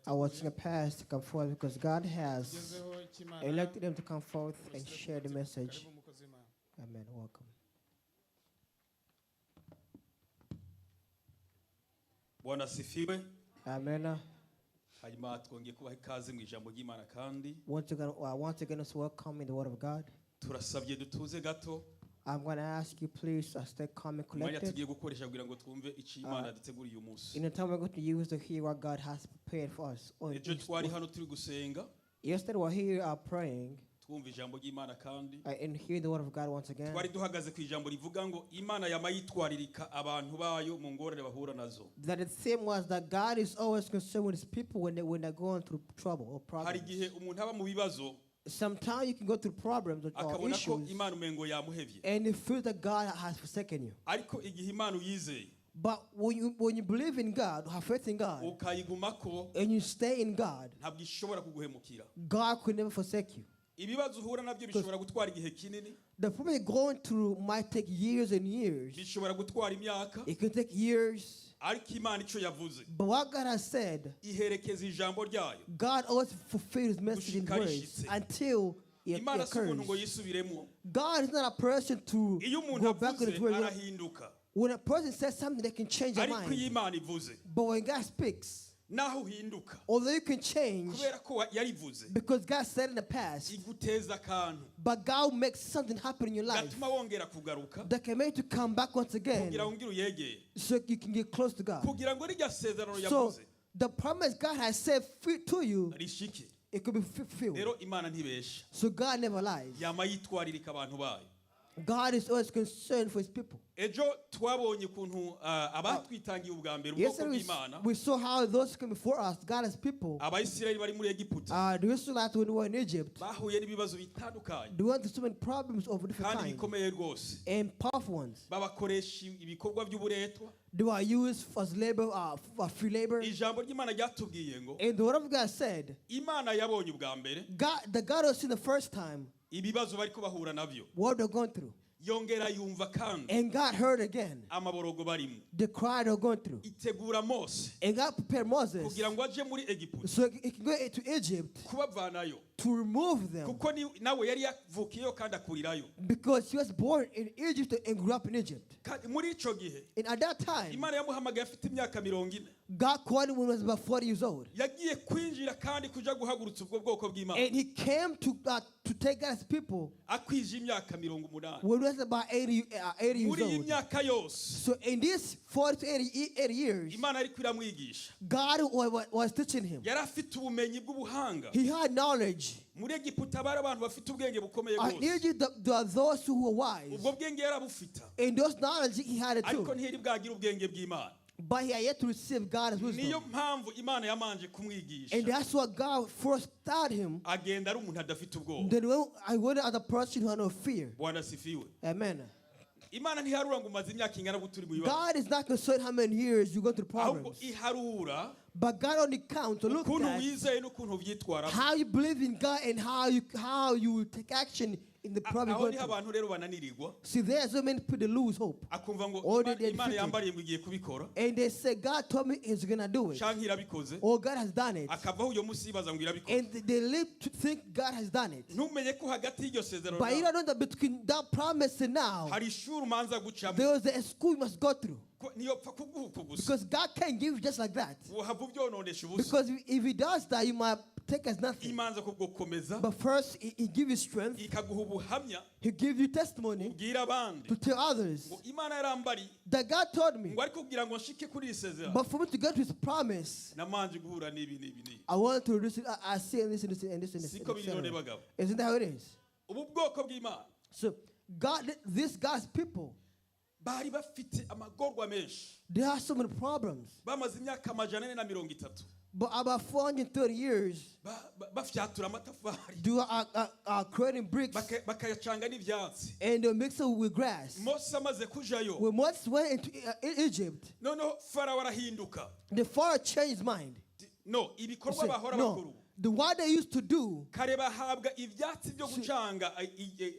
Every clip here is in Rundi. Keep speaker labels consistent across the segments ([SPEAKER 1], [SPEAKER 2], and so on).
[SPEAKER 1] I was in the past to come forth because God has elected them to come forth and share the message. Amen. Welcome.
[SPEAKER 2] Bwana sifiwe.
[SPEAKER 1] Amen.
[SPEAKER 2] Hanyuma twongeye kubaha ikaze mu ijambo ry'Imana kandi
[SPEAKER 1] once again, let's welcome in the Word of God.
[SPEAKER 2] turasabye dutuze gato.
[SPEAKER 1] I'm going to ask you, please, stay calm and
[SPEAKER 2] Mwanya
[SPEAKER 1] collected.
[SPEAKER 2] tugiye gukoresha kugira ngo twumve icyo Imana yaduteguriye uyu munsi.
[SPEAKER 1] In the time we're going to use to hear what God has prepared for us.
[SPEAKER 2] Ejo twari hano turi gusenga.
[SPEAKER 1] Yesterday we're here praying
[SPEAKER 2] Twumva ijambo ry'Imana kandi
[SPEAKER 1] and hear the Word of God once again.
[SPEAKER 2] twari duhagaze ku ijambo rivuga ngo Imana yamayitwaririka abantu bayo mu ngorane bahura nazo.
[SPEAKER 1] That the theme was that God is always concerned with His people when they're going through trouble or
[SPEAKER 2] Hari
[SPEAKER 1] problems.
[SPEAKER 2] gihe umuntu aba mu bibazo
[SPEAKER 1] Sometimes you can go through problems or
[SPEAKER 2] akabona ko
[SPEAKER 1] issues
[SPEAKER 2] Imana umengo yamuhevye.
[SPEAKER 1] and you feel that God has forsaken you.
[SPEAKER 2] Ariko igihe Imana uyizeye
[SPEAKER 1] But when you believe in God, have faith in God,
[SPEAKER 2] ukayigumako
[SPEAKER 1] and you stay in God,
[SPEAKER 2] ntabwo ishobora kuguhemukira.
[SPEAKER 1] God could never forsake you.
[SPEAKER 2] Ibibazo uhura nabyo bishobora gutwara igihe kinini,
[SPEAKER 1] The problem you're going through might take years and years.
[SPEAKER 2] bishobora gutwara imyaka,
[SPEAKER 1] It can take years.
[SPEAKER 2] ariko Imana ico yavuze
[SPEAKER 1] But what God has said,
[SPEAKER 2] iherekeza ijambo ryayo.
[SPEAKER 1] God always fulfills His message in
[SPEAKER 2] Gushika
[SPEAKER 1] words
[SPEAKER 2] rishitse.
[SPEAKER 1] until it
[SPEAKER 2] Imana si umuntu ngo
[SPEAKER 1] occurs.
[SPEAKER 2] yisubiremo.
[SPEAKER 1] God is not a person to
[SPEAKER 2] Iyo umuntu
[SPEAKER 1] go back on
[SPEAKER 2] avuze
[SPEAKER 1] His word.
[SPEAKER 2] arahinduka,
[SPEAKER 1] When a person says something, they can change their
[SPEAKER 2] ariko iyo
[SPEAKER 1] mind.
[SPEAKER 2] Imana ivuze
[SPEAKER 1] But when God speaks,
[SPEAKER 2] naho uhinduka
[SPEAKER 1] although you can change,
[SPEAKER 2] kubera ko yarivuze
[SPEAKER 1] because God said in the past,
[SPEAKER 2] iguteza akantu
[SPEAKER 1] but God makes something happen in your life
[SPEAKER 2] gatuma wongera kugaruka
[SPEAKER 1] that can make you come back once again
[SPEAKER 2] kugira ngo ngire uyegere,
[SPEAKER 1] so you can get close to God.
[SPEAKER 2] kugira ngo rijya sezerano
[SPEAKER 1] So
[SPEAKER 2] yavuze
[SPEAKER 1] the promise God has said to you,
[SPEAKER 2] rishike.
[SPEAKER 1] it could be fulfilled.
[SPEAKER 2] Rero Imana ntibesha,
[SPEAKER 1] So God never lies.
[SPEAKER 2] yamayitwaririka abantu bayo.
[SPEAKER 1] God is always concerned for His people.
[SPEAKER 2] Ejo twabonye ukuntu abatwitangiye ubwa mbere ubwoko
[SPEAKER 1] Yesterday
[SPEAKER 2] bw'Imana,
[SPEAKER 1] we saw how those who came before us, God's people,
[SPEAKER 2] Abayisirayeli bari muri Egiputa
[SPEAKER 1] the Israelites when they were in Egypt,
[SPEAKER 2] bahuye n'ibibazo bitandukanye
[SPEAKER 1] they went through so many problems of different
[SPEAKER 2] kandi
[SPEAKER 1] kinds
[SPEAKER 2] bikomeye rwose.
[SPEAKER 1] and powerful ones.
[SPEAKER 2] Babakoresha ibikorwa by'uburetwa.
[SPEAKER 1] They were used as labor, for free labor.
[SPEAKER 2] Ijambo ry'Imana ryatubwiye ngo
[SPEAKER 1] And the Word of God said,
[SPEAKER 2] Imana yabonye ubwa mbere
[SPEAKER 1] the God was seen the first time
[SPEAKER 2] ibibazo bariko bahura navyo,
[SPEAKER 1] what they're going through.
[SPEAKER 2] yongera yumva kandi
[SPEAKER 1] And God heard again
[SPEAKER 2] amaborogo barimo,
[SPEAKER 1] the cry they're going through.
[SPEAKER 2] itegura Mose
[SPEAKER 1] And God prepared Moses
[SPEAKER 2] kugira ngo aje muri Egiputa
[SPEAKER 1] so he can go to Egypt
[SPEAKER 2] kubavanayo,
[SPEAKER 1] to remove them
[SPEAKER 2] kuko nawe yari yavukiyeyo kandi akurirayo.
[SPEAKER 1] because he was born in Egypt and grew up in Egypt.
[SPEAKER 2] Kandi muri ico gihe
[SPEAKER 1] And at that time,
[SPEAKER 2] Imana yamuhamagaye afite imyaka 40.
[SPEAKER 1] God called him when he was about 40 years old.
[SPEAKER 2] Yagiye kwinjira kandi kuja guhagurutsa ubwo bwoko bw'Imana
[SPEAKER 1] And he came to take God's people
[SPEAKER 2] akwije imyaka 80.
[SPEAKER 1] when he was about 80 years
[SPEAKER 2] Muri iyi
[SPEAKER 1] old.
[SPEAKER 2] myaka yose
[SPEAKER 1] So in these 40 to 80 years,
[SPEAKER 2] Imana ariko iramwigisha.
[SPEAKER 1] God was teaching him.
[SPEAKER 2] Yari afite ubumenyi bw'ubuhanga.
[SPEAKER 1] He had knowledge.
[SPEAKER 2] Muri Egiputa bari abantu bafite ubwenge bukomeye
[SPEAKER 1] In
[SPEAKER 2] rwose.
[SPEAKER 1] Egypt, there are those who were wise.
[SPEAKER 2] Ubwo bwenge yarabufita,
[SPEAKER 1] And those knowledge, he had it
[SPEAKER 2] ariko
[SPEAKER 1] too.
[SPEAKER 2] ntiyari bwagira ubwenge bw'Imana.
[SPEAKER 1] But he had yet to receive God's
[SPEAKER 2] Niyo
[SPEAKER 1] wisdom.
[SPEAKER 2] mpamvu Imana yamanje kumwigisha,
[SPEAKER 1] And that's what God first taught him.
[SPEAKER 2] agenda ari umuntu adafite ubwoba.
[SPEAKER 1] Then when I went as a person who had no fear.
[SPEAKER 2] Bwana sifiwe.
[SPEAKER 1] Amen.
[SPEAKER 2] Imana ntiharura ngo umaze imyaka ingana gute uri mu bibazo,
[SPEAKER 1] God is not concerned how many years you go through
[SPEAKER 2] ahubwo
[SPEAKER 1] problems.
[SPEAKER 2] iharura
[SPEAKER 1] But God only counts to look
[SPEAKER 2] ukuntu
[SPEAKER 1] at
[SPEAKER 2] wizeye n'ukuntu ubyitwaramo.
[SPEAKER 1] how you believe in God and how you take action in the problem
[SPEAKER 2] Aho
[SPEAKER 1] you're
[SPEAKER 2] niho
[SPEAKER 1] going
[SPEAKER 2] abantu rero bananirirwa,
[SPEAKER 1] See, there's so many people that lose hope.
[SPEAKER 2] akumva ngo
[SPEAKER 1] Or they
[SPEAKER 2] Imana
[SPEAKER 1] defeated.
[SPEAKER 2] yambariye ngo igiye kubikora
[SPEAKER 1] And they say, God told me He's going to do it.
[SPEAKER 2] canke irabikoze,
[SPEAKER 1] Or God has done it.
[SPEAKER 2] akavaho uyo munsi yibaza ngo irabikoze.
[SPEAKER 1] And they live to think God has done it.
[SPEAKER 2] Ntumenye ko hagati y'iryo sezerano
[SPEAKER 1] But you
[SPEAKER 2] nawe
[SPEAKER 1] don't know that between that promise and now,
[SPEAKER 2] hari ishuri umanza gucamo,
[SPEAKER 1] there was a school you must go through.
[SPEAKER 2] ko ntiyopfa kuguha uko gusa,
[SPEAKER 1] Because God can't give you just like that.
[SPEAKER 2] wohava ubyononesha ubusa.
[SPEAKER 1] Because if He does that, you might take as nothing.
[SPEAKER 2] Imanza kugukomeza,
[SPEAKER 1] But first, He gives you strength.
[SPEAKER 2] ikaguha ubuhamya
[SPEAKER 1] He gives you testimony
[SPEAKER 2] ubwira abandi
[SPEAKER 1] to tell others
[SPEAKER 2] ngo Imana yarambariye
[SPEAKER 1] that God told me.
[SPEAKER 2] ngo ariko kugira ngo nshike kuri iri sezerano
[SPEAKER 1] But for me to get to His promise,
[SPEAKER 2] namanje guhura n'ibi n'ibi n'ibi.
[SPEAKER 1] I want to do this. I see and this and this and this and this.
[SPEAKER 2] Siko biri none
[SPEAKER 1] etc.
[SPEAKER 2] bagabo.
[SPEAKER 1] Isn't that how it is?
[SPEAKER 2] Ubu bwoko bw'Imana
[SPEAKER 1] So this God's people,
[SPEAKER 2] bari bafite amagorwa menshi,
[SPEAKER 1] they have so many problems.
[SPEAKER 2] bamaze imyaka 430
[SPEAKER 1] But about 430 years,
[SPEAKER 2] bafyatura amatafari
[SPEAKER 1] they are creating bricks
[SPEAKER 2] bakayacanga n'ivyatsi.
[SPEAKER 1] and they mix it with grass.
[SPEAKER 2] Mose amaze kujayo,
[SPEAKER 1] When Moses went into Egypt,
[SPEAKER 2] noneho Farawo arahinduka.
[SPEAKER 1] the Pharaoh changed his mind.
[SPEAKER 2] No,
[SPEAKER 1] He
[SPEAKER 2] ibikorwa
[SPEAKER 1] said,
[SPEAKER 2] bahora
[SPEAKER 1] no,
[SPEAKER 2] bakuru
[SPEAKER 1] what they used to do
[SPEAKER 2] kare bahabwa ivyatsi byo gucanga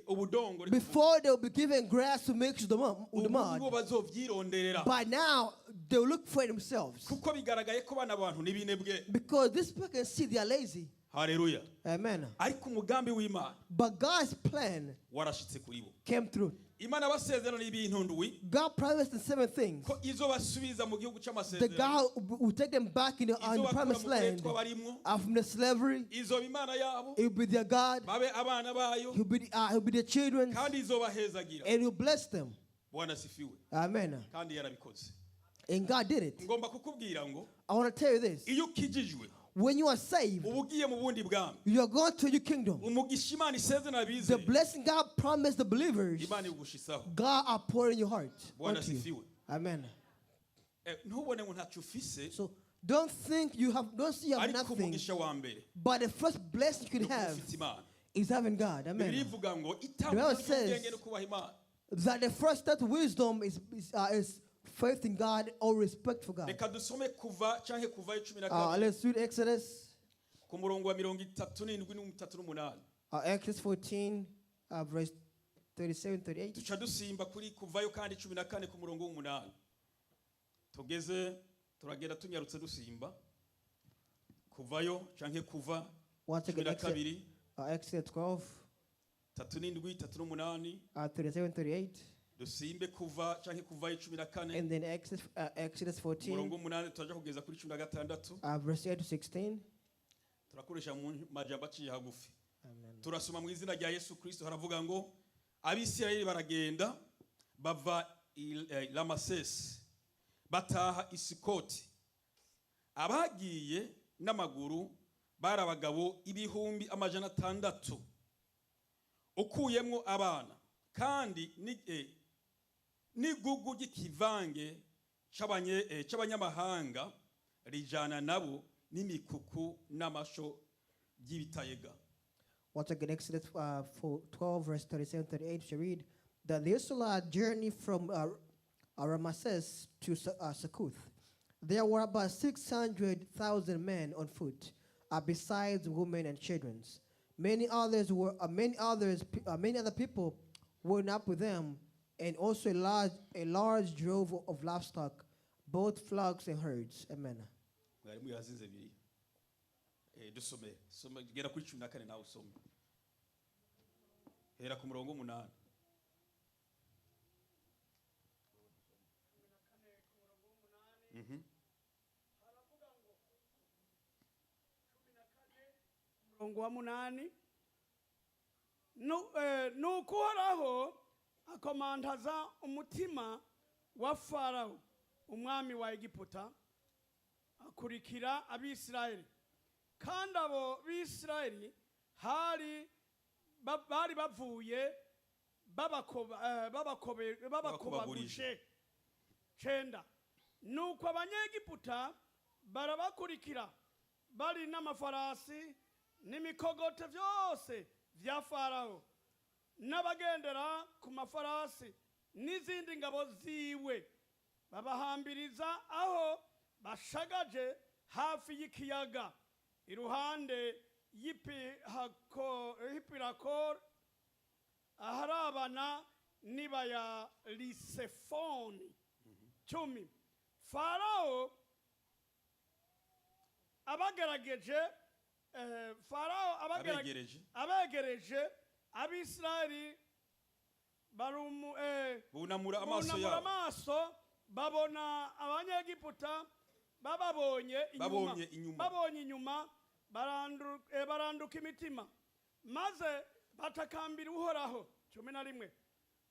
[SPEAKER 2] ubudongo,
[SPEAKER 1] before they would be given grass to mix with the
[SPEAKER 2] ubu
[SPEAKER 1] mud.
[SPEAKER 2] bazovyironderera.
[SPEAKER 1] But now they will look for it themselves.
[SPEAKER 2] kuko bigaragaye ko bana bantu n'ibinebwe.
[SPEAKER 1] Because these people can see they are lazy.
[SPEAKER 2] Haleluya.
[SPEAKER 1] Amen.
[SPEAKER 2] Ariko umugambi w'Imana
[SPEAKER 1] But God's plan
[SPEAKER 2] warashitse kuri bo.
[SPEAKER 1] came through.
[SPEAKER 2] Imana basezerana ibintu ndwi
[SPEAKER 1] God promised the 7 things.
[SPEAKER 2] ko izo basubiza mu gihugu
[SPEAKER 1] The
[SPEAKER 2] cy'amasezerano.
[SPEAKER 1] God will take them back in the promised land. From the slavery,
[SPEAKER 2] Izo Imana yabo
[SPEAKER 1] it will be their God.
[SPEAKER 2] babe abana bayo
[SPEAKER 1] He'll be their children.
[SPEAKER 2] kandi izo bahezagira.
[SPEAKER 1] And he'll bless them.
[SPEAKER 2] Bwana sifiwe.
[SPEAKER 1] Amen.
[SPEAKER 2] Kandi yarabikoze.
[SPEAKER 1] And God did it.
[SPEAKER 2] Ngomba kukubwira ngo
[SPEAKER 1] I want to tell you this.
[SPEAKER 2] iyo ukijijwe
[SPEAKER 1] When you are saved,
[SPEAKER 2] uba ugiye mu bundi bwami.
[SPEAKER 1] you are going to your kingdom.
[SPEAKER 2] Umugisha Imana isezerana
[SPEAKER 1] The
[SPEAKER 2] bizeye.
[SPEAKER 1] blessing God promised the believers,
[SPEAKER 2] Imana igushisaho.
[SPEAKER 1] God are pouring in your heart.
[SPEAKER 2] Bwana
[SPEAKER 1] Onto you.
[SPEAKER 2] sifiwe.
[SPEAKER 1] Amen.
[SPEAKER 2] Ntubone ngo ntacyo ufise
[SPEAKER 1] So don't think you have, don't see you have
[SPEAKER 2] ariko
[SPEAKER 1] nothing.
[SPEAKER 2] umugisha wa mbere
[SPEAKER 1] But the first blessing you
[SPEAKER 2] ni
[SPEAKER 1] can
[SPEAKER 2] uko
[SPEAKER 1] have
[SPEAKER 2] ufite Imana.
[SPEAKER 1] is having God.
[SPEAKER 2] Bibiliya
[SPEAKER 1] Amen.
[SPEAKER 2] ivuga ngo
[SPEAKER 1] The
[SPEAKER 2] itangiriro
[SPEAKER 1] Bible says-
[SPEAKER 2] ry'ubwenge no kubaha Imana.
[SPEAKER 1] That the first step to wisdom is faith in God or respect for God.
[SPEAKER 2] Reka dusome kuva canke kuvayo 12
[SPEAKER 1] Let's read Exodus,
[SPEAKER 2] ku murongo wa 37 n'umunani.
[SPEAKER 1] Exodus 14, verse 37, 38.
[SPEAKER 2] Duca dusimba kuri kuvayo kandi 14 ku murongo w'umunani. Tugeze turagenda tunyarutse dusimba. Kuvayo canke kuva
[SPEAKER 1] Once again,
[SPEAKER 2] 12
[SPEAKER 1] Exodus 12,
[SPEAKER 2] 37 38.
[SPEAKER 1] 37, 38.
[SPEAKER 2] Dusimbe kuva canke kuvayo 14
[SPEAKER 1] And then Exodus 14,
[SPEAKER 2] umurongo w'umunani turaja kugeza kuri 16.
[SPEAKER 1] verse 8 to 16.
[SPEAKER 2] Turakoresha mu majambo aciye hagufi.
[SPEAKER 1] Amen.
[SPEAKER 2] Turasoma mu izina rya Yesu Kristo haravuga ngo Abisirayeli baragenda bava Lamasesi bataha Isikoti. Abagiye n'amaguru bari abagabo 600,000 ukuyemwo abana kandi n'igugu ry'ikivange c'abanyamahanga rijana nabo n'imikuku n'amasho by'ibitayega.
[SPEAKER 1] Once again, Exodus 12, verse 37, 38, shall read that the Israelites journeyed from Ramesses to Succoth. There were about 600,000 men on foot, besides women and children. Many other people were not with them, and also a large drove of livestock, both flocks and herds. Amen.
[SPEAKER 2] Mwarimu yazize biri. Dusome gera kuri 14 nawe usome. Hera ku murongo 8.
[SPEAKER 3] Murongo wa 8 nukuhoraho akomantaza umutima wa Farao umwami wa Egiputa akurikira Abisirayeli kandi abo b'Isirayeli bari bavuye babakobaguje 9. Nuko abanyegiputa barabakurikira bari n'amafarasi n'imikogote byose vya Farao n'abagendera ku mafarasi n'izindi ngabo ziwe babahambiriza aho bashagaje hafi y'ikiyaga iruhande y'Hipirakor aharabana n'ibaya Lisefoni 10. Farao abegereje Abisirayeli
[SPEAKER 2] bunamura
[SPEAKER 3] amaso babona abanyegiputa babonye inyuma baranduka imitima maze batakambira Uhoraho. 11.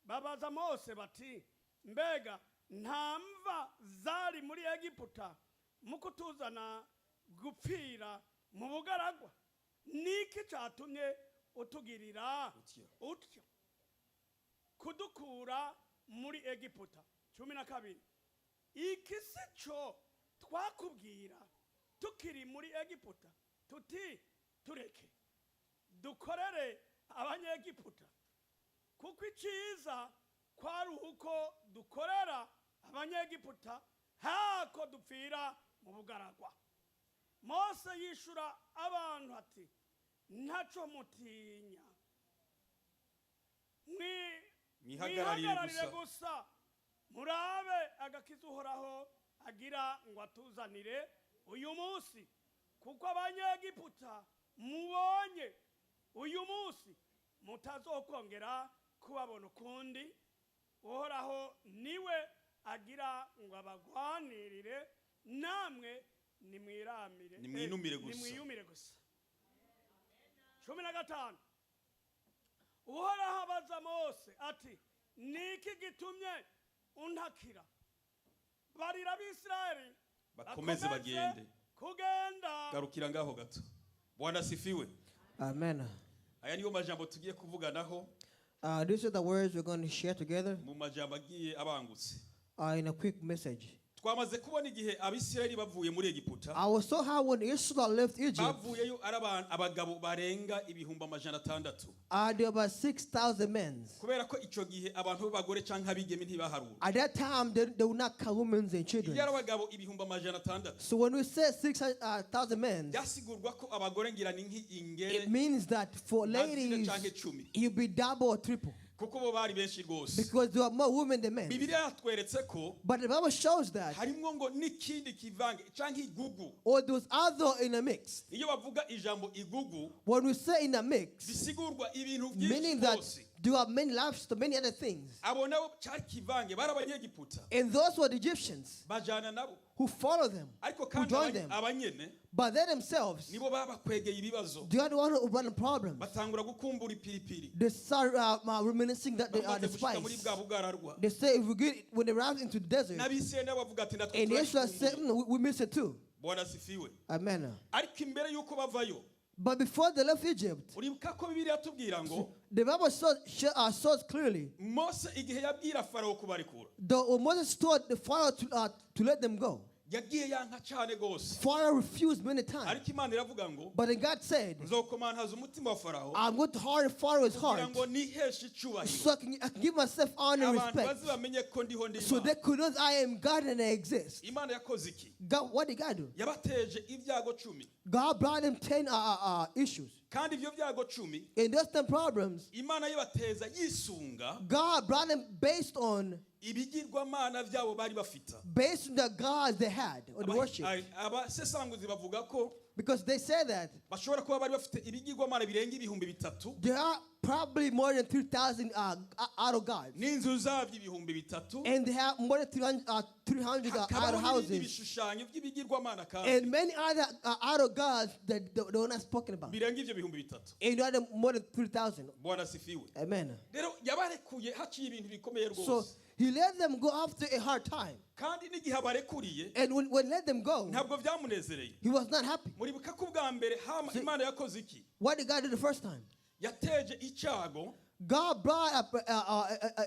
[SPEAKER 3] Babaza Mose bati mbega nta mva zari muri Egiputa mukutuzana gupfira mu bugaragwa niki catumye utugirira utyo kudukura muri Egiputa. 12. Iki sico twakubwira tukiri muri Egiputa tuti tureke dukorere abanyegiputa kuko iciza kwari uko dukorera abanyegiputa hako dupfira mu bugaragwa. Mose yishura abantu ati ntaco mutinya mwihagararire gusa murabe agakiza Uhoraho agira ngo atuzanire uyu munsi, kuko abanyegiputa mubonye uyu munsi mutazokongera kubabona ukundi. Uhoraho niwe agira ngo abagwanirire, namwe nimwiramire,
[SPEAKER 2] nimwinumire gusa.
[SPEAKER 3] nimwiyumire gusa. 15 Uhoraho abaza Mose ati, niki gitumye untakira? Barira Abisirayeli
[SPEAKER 2] bakomeze bagende.
[SPEAKER 3] kugenda.
[SPEAKER 2] Garukira ngaho gato. Bwana sifiwe.
[SPEAKER 1] Amen.
[SPEAKER 2] Aya niyo majambo tugiye kuvuganaho
[SPEAKER 1] These are the words we're going to share together
[SPEAKER 2] mu majambo agiye abangutse.
[SPEAKER 1] in a quick message.
[SPEAKER 2] Twamaze kubona igihe Abisirayeli bavuye muri Egiputa,
[SPEAKER 1] I was so how when Israel left Egypt,
[SPEAKER 2] bavuyeyo ari abagabo barenga ibihumbi 600.
[SPEAKER 1] there were 6,000 men.
[SPEAKER 2] Kubera ko ico gihe abantu b'abagore canke abigeme ntibaharura.
[SPEAKER 1] At that time, they would not count women and children.
[SPEAKER 2] Iyo ari abagabo ibihumbi 600,
[SPEAKER 1] So when we say 6,000 men,
[SPEAKER 2] byasigurwa ko abagore ngira ni nk'ingere
[SPEAKER 1] it means that for ladies,
[SPEAKER 2] canke 10,
[SPEAKER 1] you'll be double or triple.
[SPEAKER 2] kuko bo bari benshi rwose.
[SPEAKER 1] Because there are more women than men.
[SPEAKER 2] Bibiliya yatweretse ko
[SPEAKER 1] But the Bible shows that,
[SPEAKER 2] harimwo ngo n'ikindi kivange canke igugu.
[SPEAKER 1] or those other in a mix.
[SPEAKER 2] Iyo bavuga ijambo igugu,
[SPEAKER 1] When we say in a mix,
[SPEAKER 2] bisigurwa ibintu
[SPEAKER 1] meaning
[SPEAKER 2] byinshi
[SPEAKER 1] that
[SPEAKER 2] rwose.
[SPEAKER 1] there are many livestock, many other things.
[SPEAKER 2] Abo nabo cyari kivange bari abanyegiputa,
[SPEAKER 1] And those were the Egyptians
[SPEAKER 2] bajana nabo.
[SPEAKER 1] who followed them,
[SPEAKER 2] Ariko
[SPEAKER 1] who
[SPEAKER 2] kandi
[SPEAKER 1] joined them.
[SPEAKER 2] abanyene
[SPEAKER 1] But they themselves,
[SPEAKER 2] nibo babakwegeye ibibazo,
[SPEAKER 1] they are the one who run the problems.
[SPEAKER 2] batangura gukumbura ipiripiri.
[SPEAKER 1] They start reminiscing that they are the
[SPEAKER 2] Bamaze gushika muri
[SPEAKER 1] spies.
[SPEAKER 2] bwa bugararwa.
[SPEAKER 1] They say if we get when they arrive into the desert,
[SPEAKER 2] N'Abisirayeli nabo bavuga ati natwe
[SPEAKER 1] and Israel said,
[SPEAKER 2] turakumbuye.
[SPEAKER 1] we miss it too.
[SPEAKER 2] Bwana sifiwe.
[SPEAKER 1] Amen.
[SPEAKER 2] Ariko imbere yuko bavayo,
[SPEAKER 1] But before they left Egypt,
[SPEAKER 2] uribuka ko Bibiliya tubwira ngo
[SPEAKER 1] the Bible shows clearly,
[SPEAKER 2] Mose igihe yabwira Farawo kubarekura,
[SPEAKER 1] when Moses told the Pharaoh to let them go,
[SPEAKER 2] yagiye yanka cyane gose.
[SPEAKER 1] Pharaoh refused many times.
[SPEAKER 2] Ariko Imana iravuga ngo
[SPEAKER 1] But then God said,
[SPEAKER 2] nzokomantaza umutima wa Farawo
[SPEAKER 1] I'm going to harden Pharaoh's heart
[SPEAKER 2] kugira ngo niheshe icubahiro,
[SPEAKER 1] so I can give myself honor and
[SPEAKER 2] abantu
[SPEAKER 1] respect.
[SPEAKER 2] bazi bamenye ko ndiho ndi
[SPEAKER 1] So
[SPEAKER 2] Imana.
[SPEAKER 1] they could know I am God and I exist.
[SPEAKER 2] Imana yakoze iki?
[SPEAKER 1] God, what did God do?
[SPEAKER 2] Yabateje ibyago 10,
[SPEAKER 1] God brought them 10 issues.
[SPEAKER 2] kandi ivyo byago 10
[SPEAKER 1] In those 10 problems,
[SPEAKER 2] Imana yabateza yisunga
[SPEAKER 1] God brought them based on
[SPEAKER 2] ibigirwamana byabo bari bafita.
[SPEAKER 1] the gods they had or the worship.
[SPEAKER 2] Abasesanguzi bavuga ko
[SPEAKER 1] Because they say that
[SPEAKER 2] bashobora kuba bari bafite ibigirwamana birenga ibihumbi 3
[SPEAKER 1] there are probably more than 3,000 idol gods.
[SPEAKER 2] n'inzu zavyo ibihumbi 3,
[SPEAKER 1] And they have more than 300 idol
[SPEAKER 2] hakabaho n'ibindi
[SPEAKER 1] houses.
[SPEAKER 2] bishushanyo by'ibigirwamana kandi
[SPEAKER 1] And many other idol gods that they were not spoken about.
[SPEAKER 2] birenga ivyo bihumbi 3.
[SPEAKER 1] And you had more than 3,000.
[SPEAKER 2] Bwana sifiwe.
[SPEAKER 1] Amen.
[SPEAKER 2] Rero yabarekuye haciye ibintu bikomeye
[SPEAKER 1] So
[SPEAKER 2] rwose,
[SPEAKER 1] he let them go after a hard time.
[SPEAKER 2] kandi n'igihe abarekuriye
[SPEAKER 1] And when he let them go,
[SPEAKER 2] ntabwo byamunezereye.
[SPEAKER 1] he was not happy.
[SPEAKER 2] Muribuka ko bwa mbere Imana yakoze iki?
[SPEAKER 1] What did God do the first time?
[SPEAKER 2] Yateje icyago,
[SPEAKER 1] God brought up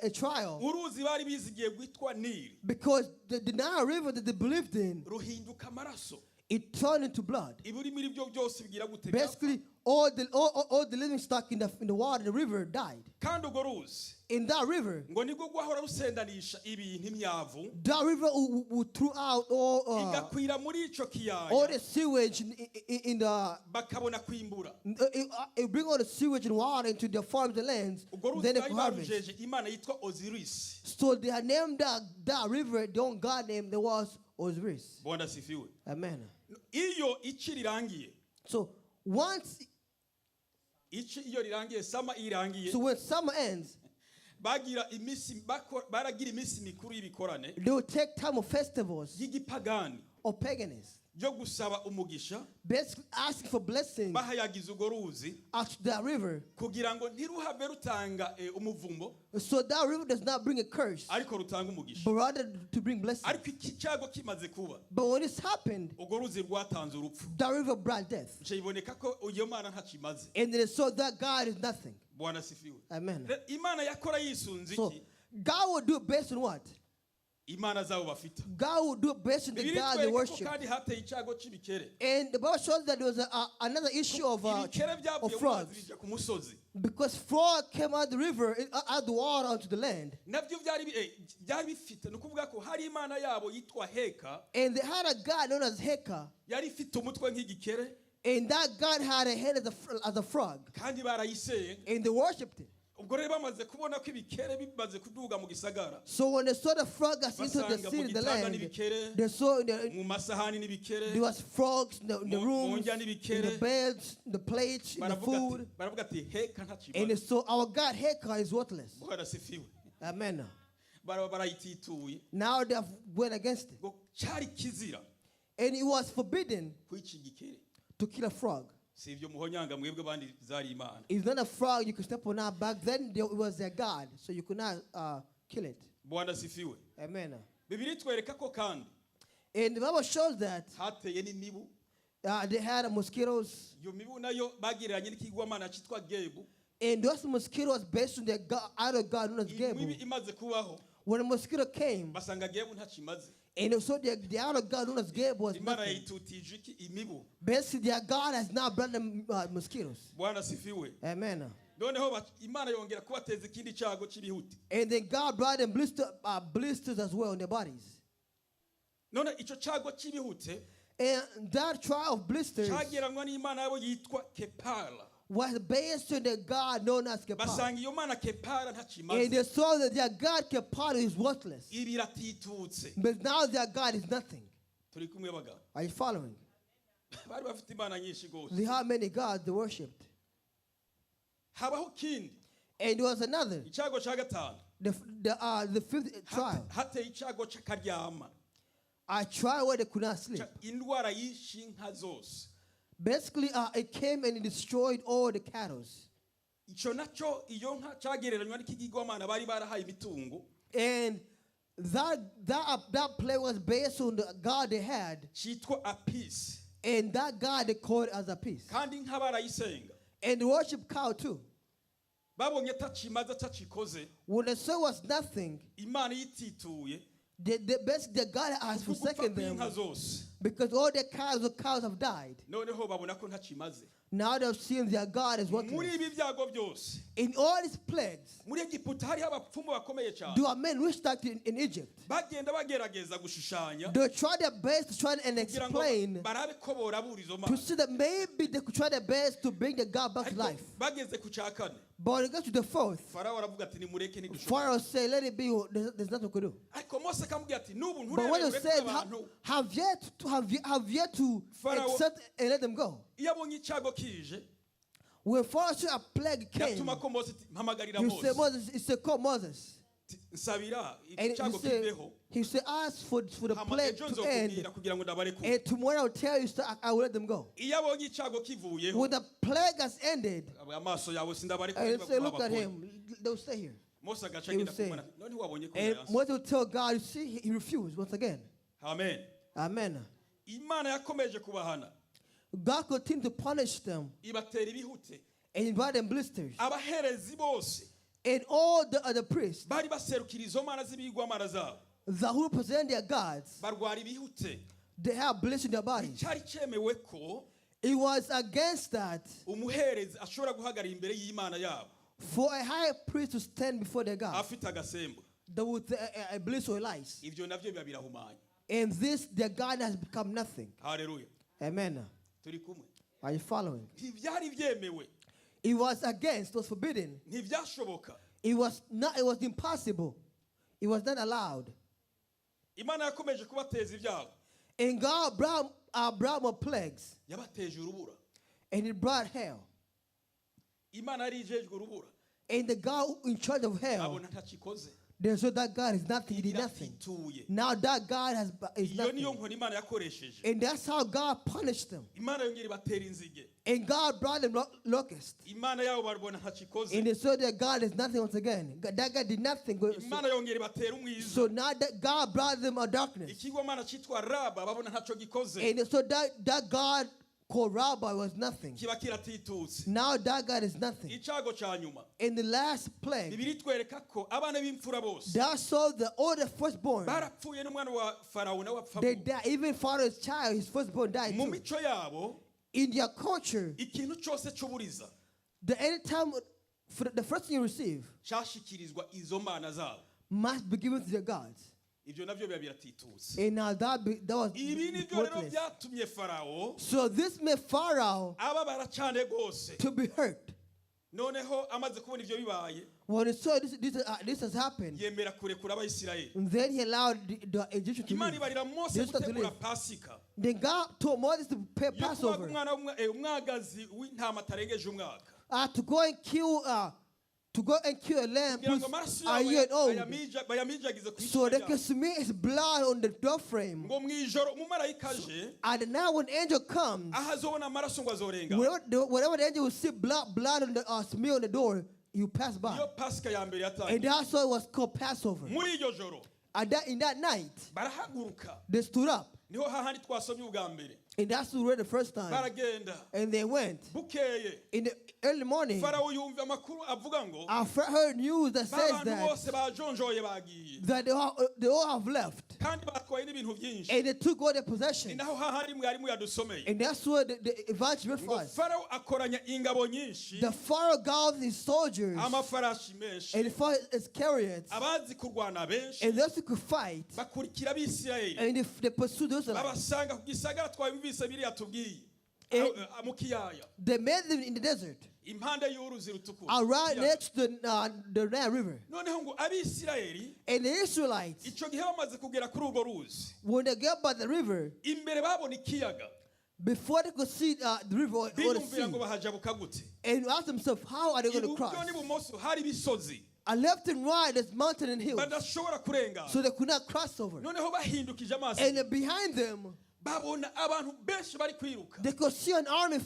[SPEAKER 1] a trial
[SPEAKER 2] uruzi bari bizigiye gwitwa Nili
[SPEAKER 1] because the Nile River that they believed in,
[SPEAKER 2] ruhinduka amaraso.
[SPEAKER 1] it turned into blood.
[SPEAKER 2] Iburi muri byo byose bigira gute?
[SPEAKER 1] Basically, all the living stock in the water, the river, died.
[SPEAKER 2] Kandi urwo ruzi
[SPEAKER 1] In that river,
[SPEAKER 2] ngo nibwo gwahora rusendanisha ibintu imyavu,
[SPEAKER 1] that river would throw out
[SPEAKER 2] igakwira muri ico
[SPEAKER 1] all
[SPEAKER 2] kiyaya,
[SPEAKER 1] the sewage in the
[SPEAKER 2] bakabona kwimbura.
[SPEAKER 1] it bring all the sewage and water into the farms and lands.
[SPEAKER 2] Urwo ruzi
[SPEAKER 1] Then they
[SPEAKER 2] bari
[SPEAKER 1] could harvest.
[SPEAKER 2] barujeje Imana yitwa Osiris.
[SPEAKER 1] So they had named that river, the own God name, there was Osiris.
[SPEAKER 2] Bwana sifiwe.
[SPEAKER 1] Amen.
[SPEAKER 2] Iyo ici rirangiye,
[SPEAKER 1] So once,
[SPEAKER 2] ici iyo rirangiye, sama irangiye,
[SPEAKER 1] so when summer ends,
[SPEAKER 2] baragira iminsi mikuru y'ibikorane
[SPEAKER 1] they would take time of festivals
[SPEAKER 2] y'igipagani
[SPEAKER 1] or paganism,
[SPEAKER 2] byo gusaba umugisha,
[SPEAKER 1] basically asking for blessing
[SPEAKER 2] bahayagiza urwo ruzi
[SPEAKER 1] at that river,
[SPEAKER 2] kugira ngo ntiruhave rutanga umuvumo,
[SPEAKER 1] so that river does not bring a curse,
[SPEAKER 2] ariko rutanga umugisha.
[SPEAKER 1] but rather to bring blessing.
[SPEAKER 2] Ariko iki cyago kimaze kuba,
[SPEAKER 1] But when this happened,
[SPEAKER 2] urwo ruzi rwatanze urupfu.
[SPEAKER 1] that river brought death,
[SPEAKER 2] Nje iboneka ko iyo Mana ntakimaze.
[SPEAKER 1] and then so that God is nothing.
[SPEAKER 2] Bwana sifiwe.
[SPEAKER 1] Amen.
[SPEAKER 2] Imana yakora yisunze
[SPEAKER 1] So
[SPEAKER 2] iki?
[SPEAKER 1] God will do it based on what?
[SPEAKER 2] Imana zabo bafita.
[SPEAKER 1] God will do it based on the
[SPEAKER 2] Bibiri
[SPEAKER 1] God they
[SPEAKER 2] twereka ko
[SPEAKER 1] worship.
[SPEAKER 2] kandi hateye icyago c'ibikere.
[SPEAKER 1] And the Bible shows that there was another issue of
[SPEAKER 2] Ibikere byavuye mu mazi
[SPEAKER 1] frogs.
[SPEAKER 2] bija ku musozi.
[SPEAKER 1] Because frog came out of the river, out of the water onto the land.
[SPEAKER 2] Nabyo byari bifite, ni ukuvuga ko hari Imana yabo yitwa Heka,
[SPEAKER 1] And they had a god known as Heka.
[SPEAKER 2] yari ifite umutwe nk'igikere,
[SPEAKER 1] And that god had a head as a frog.
[SPEAKER 2] kandi barayisenga.
[SPEAKER 1] And they worshipped it.
[SPEAKER 2] ubwo rero bamaze kubona ko ibikere bimaze kuduga mu gisagara
[SPEAKER 1] So when they saw the frog as into the
[SPEAKER 2] basanga mu
[SPEAKER 1] city, the
[SPEAKER 2] gitanda
[SPEAKER 1] land,
[SPEAKER 2] n'ibikere
[SPEAKER 1] they saw there
[SPEAKER 2] mu masahani n'ibikere
[SPEAKER 1] was frogs in the
[SPEAKER 2] Mu-
[SPEAKER 1] rooms,
[SPEAKER 2] mu ndya
[SPEAKER 1] in the
[SPEAKER 2] n'ibikere.
[SPEAKER 1] beds, in the plates, in the food.
[SPEAKER 2] baravuga ati heka
[SPEAKER 1] And
[SPEAKER 2] ntakibazo
[SPEAKER 1] they saw our God Heka is worthless.
[SPEAKER 2] bwana sifiwe
[SPEAKER 1] Amen.
[SPEAKER 2] barayitituye
[SPEAKER 1] Now they have went against it.
[SPEAKER 2] ngo cyari kizira
[SPEAKER 1] And it was forbidden
[SPEAKER 2] kwica igikere
[SPEAKER 1] to kill a frog.
[SPEAKER 2] si ibyo muhonyanga mwebwe abandi zari imana
[SPEAKER 1] It's not a frog you could step on. Now back then it was their God, so you could not kill it.
[SPEAKER 2] bwana sifiwe
[SPEAKER 1] Amen.
[SPEAKER 2] bibiri twereka ko kandi
[SPEAKER 1] And the Bible shows that
[SPEAKER 2] hateye n'imibu
[SPEAKER 1] they had mosquitoes,
[SPEAKER 2] iyo mibu nayo bagiranye n'ikigwamana cyitwa gebu
[SPEAKER 1] and those mosquitoes based on their God, idol God known as
[SPEAKER 2] imibu
[SPEAKER 1] Gabriel.
[SPEAKER 2] imaze kubaho
[SPEAKER 1] When a mosquito came,
[SPEAKER 2] basanga gebu ntakimaze
[SPEAKER 1] and they saw the idol God known as Gabriel was
[SPEAKER 2] imana
[SPEAKER 1] nothing.
[SPEAKER 2] yayitutije iki imibu
[SPEAKER 1] Basically, their God has now brought them mosquitoes.
[SPEAKER 2] bwana sifiwe
[SPEAKER 1] Amen.
[SPEAKER 2] noneho imana yongera kubateza ikindi cyago cy'ibihute
[SPEAKER 1] And then God brought them blisters as well on their bodies.
[SPEAKER 2] none icyo cyago cy'ibihute
[SPEAKER 1] And that trial of blisters
[SPEAKER 2] cyageranywa n'imana yabo yitwa kepara
[SPEAKER 1] was based on the God known as Kepar.
[SPEAKER 2] basanga iyo mana kepara
[SPEAKER 1] And
[SPEAKER 2] ntakimaze
[SPEAKER 1] they saw that their God Kepar is worthless.
[SPEAKER 2] ibi iratitutse
[SPEAKER 1] But now their God is nothing.
[SPEAKER 2] turi kumwe bagabo
[SPEAKER 1] Are you following?
[SPEAKER 2] bari bafite imana nyinshi rwose
[SPEAKER 1] They had many gods they worshipped.
[SPEAKER 2] habaho kindi
[SPEAKER 1] And there was another,
[SPEAKER 2] icyago cya gatanu
[SPEAKER 1] the fifth trial.
[SPEAKER 2] hateye icyago cy'akaryama
[SPEAKER 1] A trial where they could not sleep.
[SPEAKER 2] indwara yishe inka zose
[SPEAKER 1] Basically, it came and it destroyed all the cattle.
[SPEAKER 2] icyo nacyo iyo nka cyagereranywa n'ikigirwamana bari barahaye imitungo
[SPEAKER 1] And that plague was based on the God they had.
[SPEAKER 2] cyitwa apisi
[SPEAKER 1] And that God they called as a peace.
[SPEAKER 2] kandi inka barayisenga
[SPEAKER 1] And they worship cow too.
[SPEAKER 2] babonye atakimaze atacikoze
[SPEAKER 1] When they saw was nothing,
[SPEAKER 2] imana yitituye
[SPEAKER 1] basically the God has
[SPEAKER 2] kuko gupfa
[SPEAKER 1] forsaken them
[SPEAKER 2] kw'inka zose
[SPEAKER 1] because all their cows have died.
[SPEAKER 2] noneho babona ko ntakimaze
[SPEAKER 1] Now they've seen their God as
[SPEAKER 2] muri
[SPEAKER 1] worthless.
[SPEAKER 2] ibi byago byose
[SPEAKER 1] In all these plagues,
[SPEAKER 2] muri egiputa hariho abapfumu bakomeye cyane
[SPEAKER 1] there are men which started in Egypt.
[SPEAKER 2] bagenda bagerageza gushushanya
[SPEAKER 1] They try their best to try and
[SPEAKER 2] kugira ngo
[SPEAKER 1] explain
[SPEAKER 2] barabe ko borabura izo
[SPEAKER 1] to
[SPEAKER 2] mana
[SPEAKER 1] see that maybe they could try their best to bring the God back to
[SPEAKER 2] ariko
[SPEAKER 1] life.
[SPEAKER 2] bageze ku cya kane
[SPEAKER 1] But when it gets to the fourth,
[SPEAKER 2] farawo aravuga ati nimureke ntidushobora
[SPEAKER 1] Pharaoh said, "Let it be. There's nothing we could do."
[SPEAKER 2] ariko mose akamubwira ati n'ubu
[SPEAKER 1] But when
[SPEAKER 2] nturebe
[SPEAKER 1] they
[SPEAKER 2] ureke
[SPEAKER 1] said,
[SPEAKER 2] abantu
[SPEAKER 1] have yet to
[SPEAKER 2] Pharaoh-
[SPEAKER 1] accept and let them go.
[SPEAKER 2] iyo abonye icyago kije
[SPEAKER 1] When Pharaoh saw a plague came,
[SPEAKER 2] yatuma ko mose ati mpamagarira
[SPEAKER 1] he said,
[SPEAKER 2] mose
[SPEAKER 1] Moses, he said, call Moses.
[SPEAKER 2] nsabira
[SPEAKER 1] And
[SPEAKER 2] icyago kiveho
[SPEAKER 1] he said, ask for the
[SPEAKER 2] hama
[SPEAKER 1] plague
[SPEAKER 2] ejo
[SPEAKER 1] to end.
[SPEAKER 2] nzokubwira kugira ngo ndabarekure
[SPEAKER 1] And tomorrow I'll tell you, so I will let them go.
[SPEAKER 2] iyo abonye icyago kivuyeho
[SPEAKER 1] When the plague has ended,
[SPEAKER 2] amaso yawe sindabarekure
[SPEAKER 1] and
[SPEAKER 2] niba
[SPEAKER 1] say, look at
[SPEAKER 2] babakoye."
[SPEAKER 1] him, they'll stay here.
[SPEAKER 2] mose agaca
[SPEAKER 1] He will
[SPEAKER 2] agenda
[SPEAKER 1] say.
[SPEAKER 2] kumwana none wabonye ko
[SPEAKER 1] And
[SPEAKER 2] yayanse
[SPEAKER 1] Moses will tell God, you see, he refused once again.
[SPEAKER 2] amen
[SPEAKER 1] Amen.
[SPEAKER 2] imana yakomeje kubahana
[SPEAKER 1] God continued to punish them
[SPEAKER 2] ibatera ibihute
[SPEAKER 1] and he brought them blisters.
[SPEAKER 2] abaherezi bose
[SPEAKER 1] And all the other priests
[SPEAKER 2] bari baserukira izo mana z'ibigwamana zabo
[SPEAKER 1] that who represent their gods,
[SPEAKER 2] barwara ibihute
[SPEAKER 1] they have blisters in their bodies.
[SPEAKER 2] cyari cyemewe ko
[SPEAKER 1] It was against that
[SPEAKER 2] umuherezi ashobora guhagarara imbere y'imana yabo
[SPEAKER 1] for a high priest to stand before their God.
[SPEAKER 2] afite agasembo
[SPEAKER 1] That with a blister or lice.
[SPEAKER 2] ibyo nabyo biba birahumanye
[SPEAKER 1] And this, their God has become nothing.
[SPEAKER 2] haleluya
[SPEAKER 1] Amen.
[SPEAKER 2] turi kumwe
[SPEAKER 1] Are you following?
[SPEAKER 2] ntibyari byemewe
[SPEAKER 1] It was against, it was forbidden.
[SPEAKER 2] ntibyashoboka
[SPEAKER 1] It was impossible. It was not allowed.
[SPEAKER 2] imana yakomeje kubateza ibyago
[SPEAKER 1] And God brought more plagues.
[SPEAKER 2] yabateje urubura
[SPEAKER 1] And it brought hell.
[SPEAKER 2] imana yari ijejwe urubura
[SPEAKER 1] And the God in charge of hell,
[SPEAKER 2] abona ntacikoze
[SPEAKER 1] they saw that God is nothing, he did nothing.
[SPEAKER 2] iratituye
[SPEAKER 1] Now that God is
[SPEAKER 2] iyo niyo
[SPEAKER 1] nothing.
[SPEAKER 2] nkoni imana yakoresheje
[SPEAKER 1] And that's how God punished them.
[SPEAKER 2] imana yongera ibatera inzige
[SPEAKER 1] And God brought them locusts.
[SPEAKER 2] imana yabo barabona ntacikoze
[SPEAKER 1] And they saw that God is nothing once again. That God did nothing.
[SPEAKER 2] imana yongera ibatera umwiza
[SPEAKER 1] So now that God brought them a darkness.
[SPEAKER 2] ikigwamana cyitwa raba babona ntacyo gikoze
[SPEAKER 1] And so that God called Rabbi was nothing.
[SPEAKER 2] kiba kiratitutse
[SPEAKER 1] Now that God is nothing.
[SPEAKER 2] icyago cya nyuma
[SPEAKER 1] In the last plague,
[SPEAKER 2] bibiri twereka ko abana b'imfura bose
[SPEAKER 1] that saw all the firstborn,
[SPEAKER 2] barapfuye n'umwana wa farawo nawe apfa
[SPEAKER 1] they died. Even Pharaoh's child, his firstborn died
[SPEAKER 2] mu
[SPEAKER 1] too.
[SPEAKER 2] mico yabo
[SPEAKER 1] In their culture,
[SPEAKER 2] ikintu cyose cy'uburiza
[SPEAKER 1] anytime the first thing you receive
[SPEAKER 2] cyashyikirizwa izo mana zabo
[SPEAKER 1] must be given to their gods.
[SPEAKER 2] ibyo nabyo biba biratitutse
[SPEAKER 1] And now that was
[SPEAKER 2] ibi ni byo rero
[SPEAKER 1] worthless.
[SPEAKER 2] byatumye farawo
[SPEAKER 1] So this made Pharaoh
[SPEAKER 2] ababara cyane rwose
[SPEAKER 1] to be hurt.
[SPEAKER 2] noneho amaze kubona ivyo bibaye
[SPEAKER 1] When he saw this has happened,
[SPEAKER 2] yemera kurekura abayisirayeli.
[SPEAKER 1] and then he allowed the Egyptians to
[SPEAKER 2] Imana
[SPEAKER 1] leave.
[SPEAKER 2] ibarira Mose
[SPEAKER 1] They started to
[SPEAKER 2] gutegura
[SPEAKER 1] leave.
[SPEAKER 2] pasika
[SPEAKER 1] Then God told Moses to pay
[SPEAKER 2] yo kubaga
[SPEAKER 1] Passover,
[SPEAKER 2] umwagazi w'intama atarengeje umwaka
[SPEAKER 1] to go and kill a lamb
[SPEAKER 2] kugira
[SPEAKER 1] who's
[SPEAKER 2] ngo amaraso
[SPEAKER 1] a year old,
[SPEAKER 2] bayamijagize ku
[SPEAKER 1] so they
[SPEAKER 2] isi
[SPEAKER 1] can smear his blood on the door frame.
[SPEAKER 2] ngo mw'ijoro umumarayika aje
[SPEAKER 1] And now when angel comes,
[SPEAKER 2] aho azobona amaraso ngo azorenga
[SPEAKER 1] whenever the angel will see blood on the smear on the door, you pass by.
[SPEAKER 2] iyo pasika ya mbere
[SPEAKER 1] And
[SPEAKER 2] yatangiye
[SPEAKER 1] that's why it was called Passover.
[SPEAKER 2] muri iryo joro
[SPEAKER 1] And in that night,
[SPEAKER 2] barahaguruka
[SPEAKER 1] they stood up.
[SPEAKER 2] niho hahandi twasomye ubwa mbere
[SPEAKER 1] And that's where the first time.
[SPEAKER 2] baragenda
[SPEAKER 1] And they went.
[SPEAKER 2] bukeye
[SPEAKER 1] In the early morning,
[SPEAKER 2] farawo yumva amakuru avuga ngo
[SPEAKER 1] I heard news that says
[SPEAKER 2] b'abantu
[SPEAKER 1] that,
[SPEAKER 2] bose bajonjoye bagiye
[SPEAKER 1] they all have left.
[SPEAKER 2] kandi batwaye n'ibintu byinshi
[SPEAKER 1] And they took all their
[SPEAKER 2] ni
[SPEAKER 1] possessions.
[SPEAKER 2] naho hahandi mwari muyadusomeye
[SPEAKER 1] And that's where the evangelist
[SPEAKER 2] ngo
[SPEAKER 1] was.
[SPEAKER 2] farawo akoranya ingabo nyinshi
[SPEAKER 1] The Pharaoh gathered his soldiers
[SPEAKER 2] amafarashi menshi
[SPEAKER 1] and fought his chariots.
[SPEAKER 2] abazi kurwana benshi
[SPEAKER 1] And those who could fight,
[SPEAKER 2] bakurikira abisirayeli
[SPEAKER 1] and they pursued those.
[SPEAKER 2] babasanga ku gisagara twabimvise biriya tubwiye mu kiyaya
[SPEAKER 1] They met them in the desert,
[SPEAKER 2] impande y'uruzi rutukura
[SPEAKER 1] around
[SPEAKER 2] Ikiyaga.
[SPEAKER 1] next to the Nile River.
[SPEAKER 2] noneho ngo abisirayeli
[SPEAKER 1] And the Israelites,
[SPEAKER 2] icyo gihe bamaze kugera kuri urwo ruzi
[SPEAKER 1] when they got by the river,
[SPEAKER 2] imbere babona ikiyaga
[SPEAKER 1] before they could see the river or the
[SPEAKER 2] biyumvira ngo
[SPEAKER 1] sea,
[SPEAKER 2] bahajabuka gute
[SPEAKER 1] and asked themselves, how are they going to
[SPEAKER 2] iburyo
[SPEAKER 1] cross?
[SPEAKER 2] n'ibumoso hari ibisozi
[SPEAKER 1] And left and right, there's mountain and hills,
[SPEAKER 2] badashobora kurenga
[SPEAKER 1] so they could not cross over.
[SPEAKER 2] noneho bahindukije amaso
[SPEAKER 1] And behind them,
[SPEAKER 2] babona abantu benshi bari kwiruka
[SPEAKER 1] they could see an army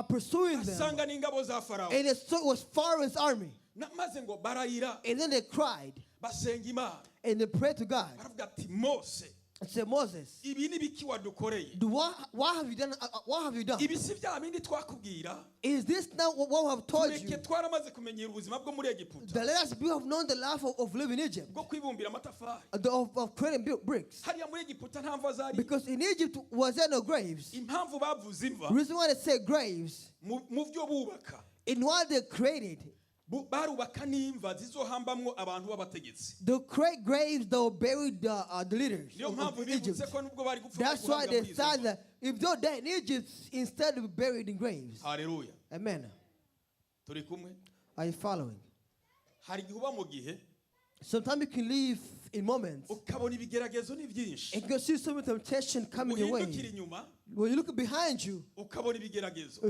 [SPEAKER 1] pursuing them.
[SPEAKER 2] basanga n'ingabo za farawo
[SPEAKER 1] And it was Pharaoh's army.
[SPEAKER 2] maze ngo barayira
[SPEAKER 1] And then they cried
[SPEAKER 2] basenga imana
[SPEAKER 1] and they prayed to God
[SPEAKER 2] baravuga ati mose
[SPEAKER 1] and said, Moses,
[SPEAKER 2] ibi ni biki wadukoreye
[SPEAKER 1] what have you done? What have you done?
[SPEAKER 2] ibi si bya bindi twakubwira
[SPEAKER 1] Is this now what we have told
[SPEAKER 2] tureke
[SPEAKER 1] you?
[SPEAKER 2] twaramaze kumenyera ubuzima bwo muri egiputa
[SPEAKER 1] That let us have known the life of living in Egypt,
[SPEAKER 2] bwo kwibumbira amatafari
[SPEAKER 1] of creating bricks.
[SPEAKER 2] hariya muri egiputa nta mva zari
[SPEAKER 1] Because in Egypt was there no graves.
[SPEAKER 2] impamvu bavuze imva
[SPEAKER 1] The reason why they say graves,
[SPEAKER 2] mu byo bubaka
[SPEAKER 1] in what they created,
[SPEAKER 2] barubaka n'imva zizohambamwo abantu b'abategetsi
[SPEAKER 1] they create graves that will bury the leaders
[SPEAKER 2] niyo
[SPEAKER 1] of
[SPEAKER 2] mpamvu
[SPEAKER 1] Egypt.
[SPEAKER 2] bibutse ko nubwo bari gupfa
[SPEAKER 1] That's why they
[SPEAKER 2] guhanga muri izo
[SPEAKER 1] said
[SPEAKER 2] mva.
[SPEAKER 1] that if they die in Egypt, instead of buried in graves.
[SPEAKER 2] haleluya
[SPEAKER 1] Amen.
[SPEAKER 2] turi kumwe
[SPEAKER 1] Are you following?
[SPEAKER 2] hari igihe uba mu gihe
[SPEAKER 1] Sometimes you can live in moments
[SPEAKER 2] ukabona ibigeragezo ni byinshi
[SPEAKER 1] and you can see some temptation coming your
[SPEAKER 2] uhindukira
[SPEAKER 1] way.
[SPEAKER 2] inyuma
[SPEAKER 1] When you look behind you,
[SPEAKER 2] ukabona ibigeragezo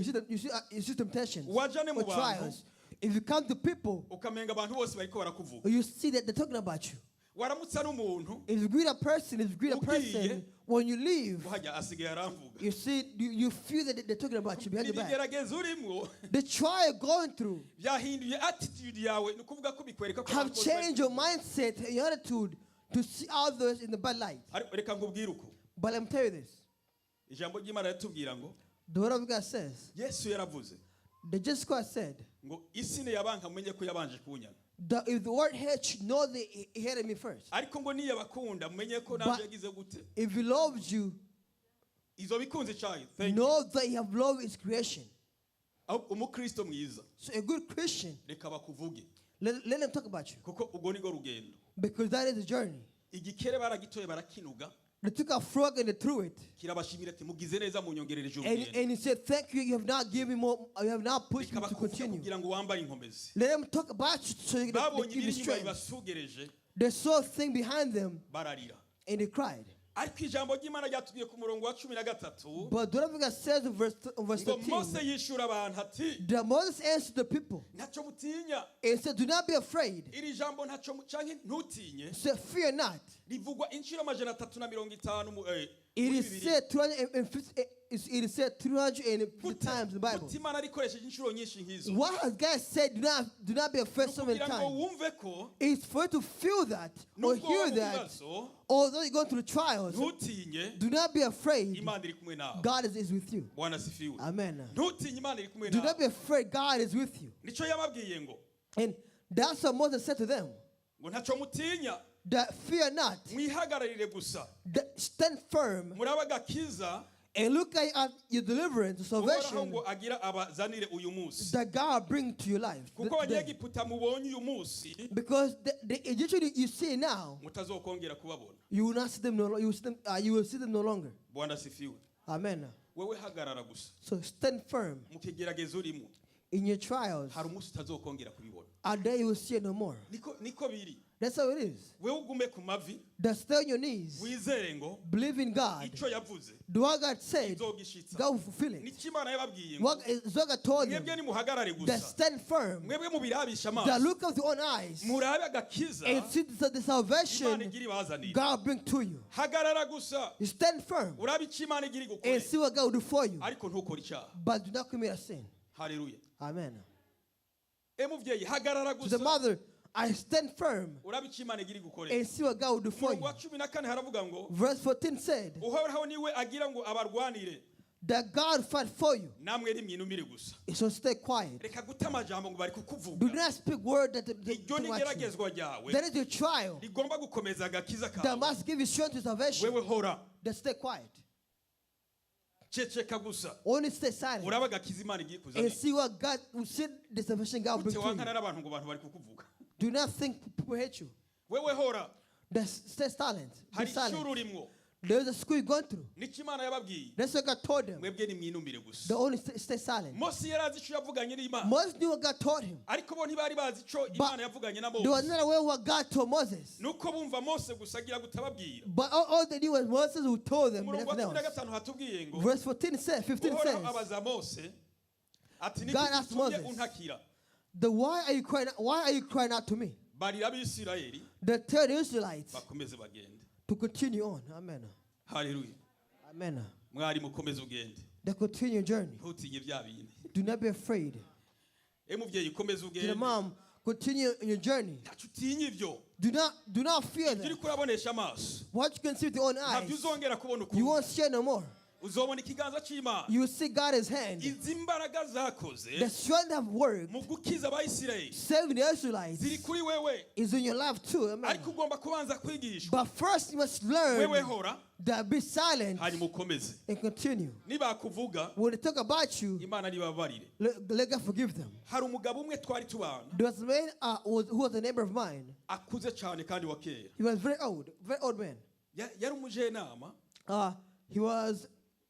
[SPEAKER 1] you see temptations
[SPEAKER 2] wajane mu
[SPEAKER 1] or
[SPEAKER 2] bantu
[SPEAKER 1] trials. If you come to people,
[SPEAKER 2] ukamenga abantu bose bariko barakuvuga
[SPEAKER 1] you see that they're talking about you.
[SPEAKER 2] waramutsa n'umuntu
[SPEAKER 1] If you greet a person,
[SPEAKER 2] Ugiye.
[SPEAKER 1] when you leave,
[SPEAKER 2] uhajya asigaye aramvuga
[SPEAKER 1] you see, you feel that they're talking about you behind your back.
[SPEAKER 2] ibigeragezo urimo
[SPEAKER 1] The trial you're going through
[SPEAKER 2] byahinduye attitude yawe ni ukuvuga ko bikwereka ko
[SPEAKER 1] have
[SPEAKER 2] abantu bose
[SPEAKER 1] changed your mindset and your attitude to see others in the bad light.
[SPEAKER 2] Ariko reka nkubwire uko
[SPEAKER 1] But let me tell you this.
[SPEAKER 2] ijambo ry'imana ritubwira ngo
[SPEAKER 1] The word of God says,
[SPEAKER 2] yesu yaravuze
[SPEAKER 1] the Jesus Christ said,
[SPEAKER 2] ngo isi niyabanka mumenye ko yabanje kunyana
[SPEAKER 1] that if the word hates you, know that he hated me first.
[SPEAKER 2] ariko ngo niyabakunda mumenye ko
[SPEAKER 1] But-
[SPEAKER 2] nabyo yagize gute
[SPEAKER 1] If he loves you,
[SPEAKER 2] izo bikunze cyayo thank you
[SPEAKER 1] know that you have loved his creation.
[SPEAKER 2] aho umukristo mwiza
[SPEAKER 1] So a good Christian,
[SPEAKER 2] reka bakuvuge
[SPEAKER 1] let them talk about you.
[SPEAKER 2] kuko ubwo ni rwo rugendo
[SPEAKER 1] Because that is the journey.
[SPEAKER 2] igikere baragitoye barakinuga
[SPEAKER 1] They took a frog and they threw it.
[SPEAKER 2] kirabashimira ati mugize neza munyongerereje
[SPEAKER 1] And
[SPEAKER 2] urugendo
[SPEAKER 1] he said, thank you, you have not given me more, you have not pushed me
[SPEAKER 2] reka
[SPEAKER 1] to
[SPEAKER 2] bakuvuge
[SPEAKER 1] continue.
[SPEAKER 2] kugira ngo wambare inkomezi
[SPEAKER 1] Let them talk about you so they
[SPEAKER 2] babonye
[SPEAKER 1] give you
[SPEAKER 2] ibiri inyuma
[SPEAKER 1] strength.
[SPEAKER 2] bibasugereje
[SPEAKER 1] They saw a thing behind them
[SPEAKER 2] bararira
[SPEAKER 1] and they cried.
[SPEAKER 2] ariko ijambo ry'imana ryatubwiye ku murongo wa 13
[SPEAKER 1] But the word of God says in verse
[SPEAKER 2] ngo mose
[SPEAKER 1] 13,
[SPEAKER 2] yishura abantu ati
[SPEAKER 1] that Moses answered the people
[SPEAKER 2] ntacyo mutinya
[SPEAKER 1] and said, do not be afraid.
[SPEAKER 2] iri jambo ntacyo canke ntutinye
[SPEAKER 1] He said, fear not.
[SPEAKER 2] rivugwa inshuro 350
[SPEAKER 1] It
[SPEAKER 2] muri
[SPEAKER 1] is
[SPEAKER 2] Bibiliya.
[SPEAKER 1] said 350, it is said 350 times in the Bible.
[SPEAKER 2] Gute Imana rikoresheje inshuro nyinshi nk'izo
[SPEAKER 1] What has God said? Do not be afraid so many
[SPEAKER 2] kugira ngo
[SPEAKER 1] times.
[SPEAKER 2] wumve ko
[SPEAKER 1] It's for you to feel that or
[SPEAKER 2] nubwo
[SPEAKER 1] hear
[SPEAKER 2] waba mu
[SPEAKER 1] that,
[SPEAKER 2] bibazo
[SPEAKER 1] although you're going through trials,
[SPEAKER 2] ntutinye
[SPEAKER 1] do not be afraid.
[SPEAKER 2] imana iri kumwe nawe
[SPEAKER 1] God is with you.
[SPEAKER 2] bwana sifiwe
[SPEAKER 1] Amen.
[SPEAKER 2] ntutinye imana iri kumwe
[SPEAKER 1] Do not be
[SPEAKER 2] nawe
[SPEAKER 1] afraid. God is with you.
[SPEAKER 2] nico yababwiye ngo
[SPEAKER 1] And that's what Moses said to them.
[SPEAKER 2] ngo ntacyo mutinya
[SPEAKER 1] That fear not.
[SPEAKER 2] mwihagararire gusa
[SPEAKER 1] That stand firm
[SPEAKER 2] muraba agakiza
[SPEAKER 1] and look at your deliverance,
[SPEAKER 2] uhoraho
[SPEAKER 1] salvation
[SPEAKER 2] ngo agira abazanire uyu munsi
[SPEAKER 1] that God bring to your life.
[SPEAKER 2] kuko abanyegiputa mubonye uyu munsi
[SPEAKER 1] Because the Egyptian you see now,
[SPEAKER 2] mutazokongera kubabona
[SPEAKER 1] you will not see them no longer. You will see them no longer.
[SPEAKER 2] bwana sifiwe
[SPEAKER 1] Amen.
[SPEAKER 2] wewe hagarara gusa
[SPEAKER 1] So stand firm
[SPEAKER 2] mu kigeragezo urimo
[SPEAKER 1] in your trials,
[SPEAKER 2] hari umunsi utazokongera kubibona.
[SPEAKER 1] a day you will see it no more.
[SPEAKER 2] Niko biri.
[SPEAKER 1] That's how it is.
[SPEAKER 2] Wewe ugume ku mavi
[SPEAKER 1] Just stay on your knees.
[SPEAKER 2] wizere ngo
[SPEAKER 1] Believe in God.
[SPEAKER 2] ico yavuze
[SPEAKER 1] Do what God said.
[SPEAKER 2] izogishitsa.
[SPEAKER 1] God will fulfill it.
[SPEAKER 2] Niki Imana yababwiye ngo
[SPEAKER 1] What God told you.
[SPEAKER 2] mwebwe nimuhagarare
[SPEAKER 1] That
[SPEAKER 2] gusa.
[SPEAKER 1] stand firm.
[SPEAKER 2] Mwebwe mubirabisha
[SPEAKER 1] That
[SPEAKER 2] amaso.
[SPEAKER 1] look of your own eyes.
[SPEAKER 2] Murabe agakiza
[SPEAKER 1] And see the
[SPEAKER 2] Imana
[SPEAKER 1] salvation
[SPEAKER 2] igira ibazanire.
[SPEAKER 1] God bring to you.
[SPEAKER 2] Hagarara gusa.
[SPEAKER 1] You stand firm.
[SPEAKER 2] Urabe ico Imana igira
[SPEAKER 1] And
[SPEAKER 2] igukore.
[SPEAKER 1] see what God will do for you.
[SPEAKER 2] Ariko ntukore icyaha.
[SPEAKER 1] But do not commit a sin.
[SPEAKER 2] Haleluya.
[SPEAKER 1] Amen.
[SPEAKER 2] Muvyeyi hagarara
[SPEAKER 1] To the
[SPEAKER 2] gusa.
[SPEAKER 1] mother, I stand firm.
[SPEAKER 2] Urabe ico Imana igira igukore.
[SPEAKER 1] And see what God will do for
[SPEAKER 2] Umurongo
[SPEAKER 1] you.
[SPEAKER 2] wa 14 haravuga ngo
[SPEAKER 1] Verse 14 said
[SPEAKER 2] uhoraho niwe agira ngo abarwanire
[SPEAKER 1] that God fight for you.
[SPEAKER 2] namwe nimwinumire gusa.
[SPEAKER 1] So stay quiet.
[SPEAKER 2] Reka guta amajambo ngo bari
[SPEAKER 1] Do
[SPEAKER 2] kukuvuga.
[SPEAKER 1] not speak word that
[SPEAKER 2] Iryo ni
[SPEAKER 1] to watch you.
[SPEAKER 2] igeragezwa ryawe
[SPEAKER 1] That is your trial.
[SPEAKER 2] rigomba gukomeza agakiza
[SPEAKER 1] That
[SPEAKER 2] kawe.
[SPEAKER 1] must give you strength to salvation.
[SPEAKER 2] Wewe hora
[SPEAKER 1] That stay quiet.
[SPEAKER 2] ceceka gusa.
[SPEAKER 1] Only stay silent.
[SPEAKER 2] Uraba agakiza Imana igiye
[SPEAKER 1] And
[SPEAKER 2] kuzanira.
[SPEAKER 1] see what God will see the salvation God will bring
[SPEAKER 2] Ute
[SPEAKER 1] to you.
[SPEAKER 2] wankana n'abantu ngo abantu bari kukuvuga.
[SPEAKER 1] Do not think people hate you.
[SPEAKER 2] Wewe hora
[SPEAKER 1] Just stay silent. Be
[SPEAKER 2] hari ishuri
[SPEAKER 1] silent.
[SPEAKER 2] urimwo.
[SPEAKER 1] There's a school you're going through.
[SPEAKER 2] Niki Imana yababwiye.
[SPEAKER 1] That's what God told them.
[SPEAKER 2] Mwebwe nimwinumire gusa.
[SPEAKER 1] They only stay silent.
[SPEAKER 2] Mose yarazi ico yavuganye n'Imana.
[SPEAKER 1] Moses knew what God told him.
[SPEAKER 2] Ariko bo ntibari bazi ico Imana yavuganye na
[SPEAKER 1] They were
[SPEAKER 2] Mose.
[SPEAKER 1] not aware what God told Moses.
[SPEAKER 2] Nuko bumva Mose gusa agira gutababwira.
[SPEAKER 1] But all they knew was Moses who told them
[SPEAKER 2] Umurongo wa
[SPEAKER 1] nothing else.
[SPEAKER 2] 15 hatubwiye ngo
[SPEAKER 1] Verse 15 says, 15
[SPEAKER 2] uhoraho
[SPEAKER 1] says,
[SPEAKER 2] abaza Mose ati niki
[SPEAKER 1] God asked
[SPEAKER 2] gitumye
[SPEAKER 1] Moses,
[SPEAKER 2] untakira.
[SPEAKER 1] why are you crying out to me?
[SPEAKER 2] Barira abisirayeli
[SPEAKER 1] They tell the Israelites
[SPEAKER 2] bakomeze bagende.
[SPEAKER 1] to continue on. Amen.
[SPEAKER 2] Haleluya.
[SPEAKER 1] Amen.
[SPEAKER 2] Mwari mukomeze ugende.
[SPEAKER 1] They continue journey.
[SPEAKER 2] Ntutinye bya bindi.
[SPEAKER 1] Do not be afraid.
[SPEAKER 2] Muvyeyi komeze
[SPEAKER 1] To the
[SPEAKER 2] ugende.
[SPEAKER 1] mom, continue in your journey.
[SPEAKER 2] Ntacu utinye ivyo.
[SPEAKER 1] Do not fear
[SPEAKER 2] Ibyo
[SPEAKER 1] them.
[SPEAKER 2] uriko urabonesha amaso.
[SPEAKER 1] What you can see with your own
[SPEAKER 2] Ntabyo
[SPEAKER 1] eyes,
[SPEAKER 2] uzongera kubona
[SPEAKER 1] you
[SPEAKER 2] ukuri.
[SPEAKER 1] won't share no more.
[SPEAKER 2] Uzobona ikiganza c'Imana.
[SPEAKER 1] You will see God's hand.
[SPEAKER 2] Izi mbaraga zakoze
[SPEAKER 1] The strength of work
[SPEAKER 2] mu gukiza abayisirayeli
[SPEAKER 1] saving the Israelites
[SPEAKER 2] ziri kuri wewe.
[SPEAKER 1] is in your life too. Amen.
[SPEAKER 2] Ariko ugomba kubanza kwigishwa.
[SPEAKER 1] But first you must
[SPEAKER 2] Wewe
[SPEAKER 1] learn
[SPEAKER 2] hora
[SPEAKER 1] that be silent
[SPEAKER 2] hanyuma ukomeze.
[SPEAKER 1] and continue.
[SPEAKER 2] Nibakuvuga
[SPEAKER 1] When they talk about you,
[SPEAKER 2] Imana nibabarire.
[SPEAKER 1] let God forgive them.
[SPEAKER 2] Hari umugabo umwe twari tubana
[SPEAKER 1] There was a man who was a neighbor of mine.
[SPEAKER 2] akuze cyane kandi wa kera.
[SPEAKER 1] He was very old man.
[SPEAKER 2] Yari umujenama.
[SPEAKER 1] He was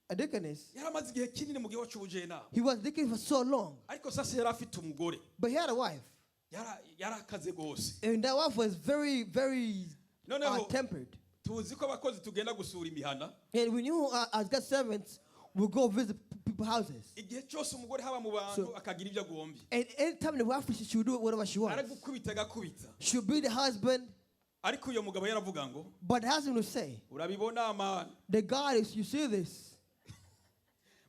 [SPEAKER 1] a deaconess.
[SPEAKER 2] Yari amaze igihe kinini mu gihe cy'ubujenama.
[SPEAKER 1] He was deacon for so long,
[SPEAKER 2] Ariko sasa yari afite umugore.
[SPEAKER 1] but he had a wife.
[SPEAKER 2] Yari akaze gose.
[SPEAKER 1] And that wife was very, very
[SPEAKER 2] Noneho
[SPEAKER 1] tempered.
[SPEAKER 2] tuzi ko abakozi tugenda gusura imihana.
[SPEAKER 1] And we knew as God's servants, we go visit people's houses.
[SPEAKER 2] Igihe cyose umugore haba mu bantu akagira ibyo agombye.
[SPEAKER 1] And anytime the wife, she would do whatever she wants.
[SPEAKER 2] Aragukubita agakubita.
[SPEAKER 1] She'll be the husband,
[SPEAKER 2] Ariko uyo mugabo yaravuga ngo
[SPEAKER 1] but the husband will say,
[SPEAKER 2] urabibona amana.
[SPEAKER 1] the God is, you see this.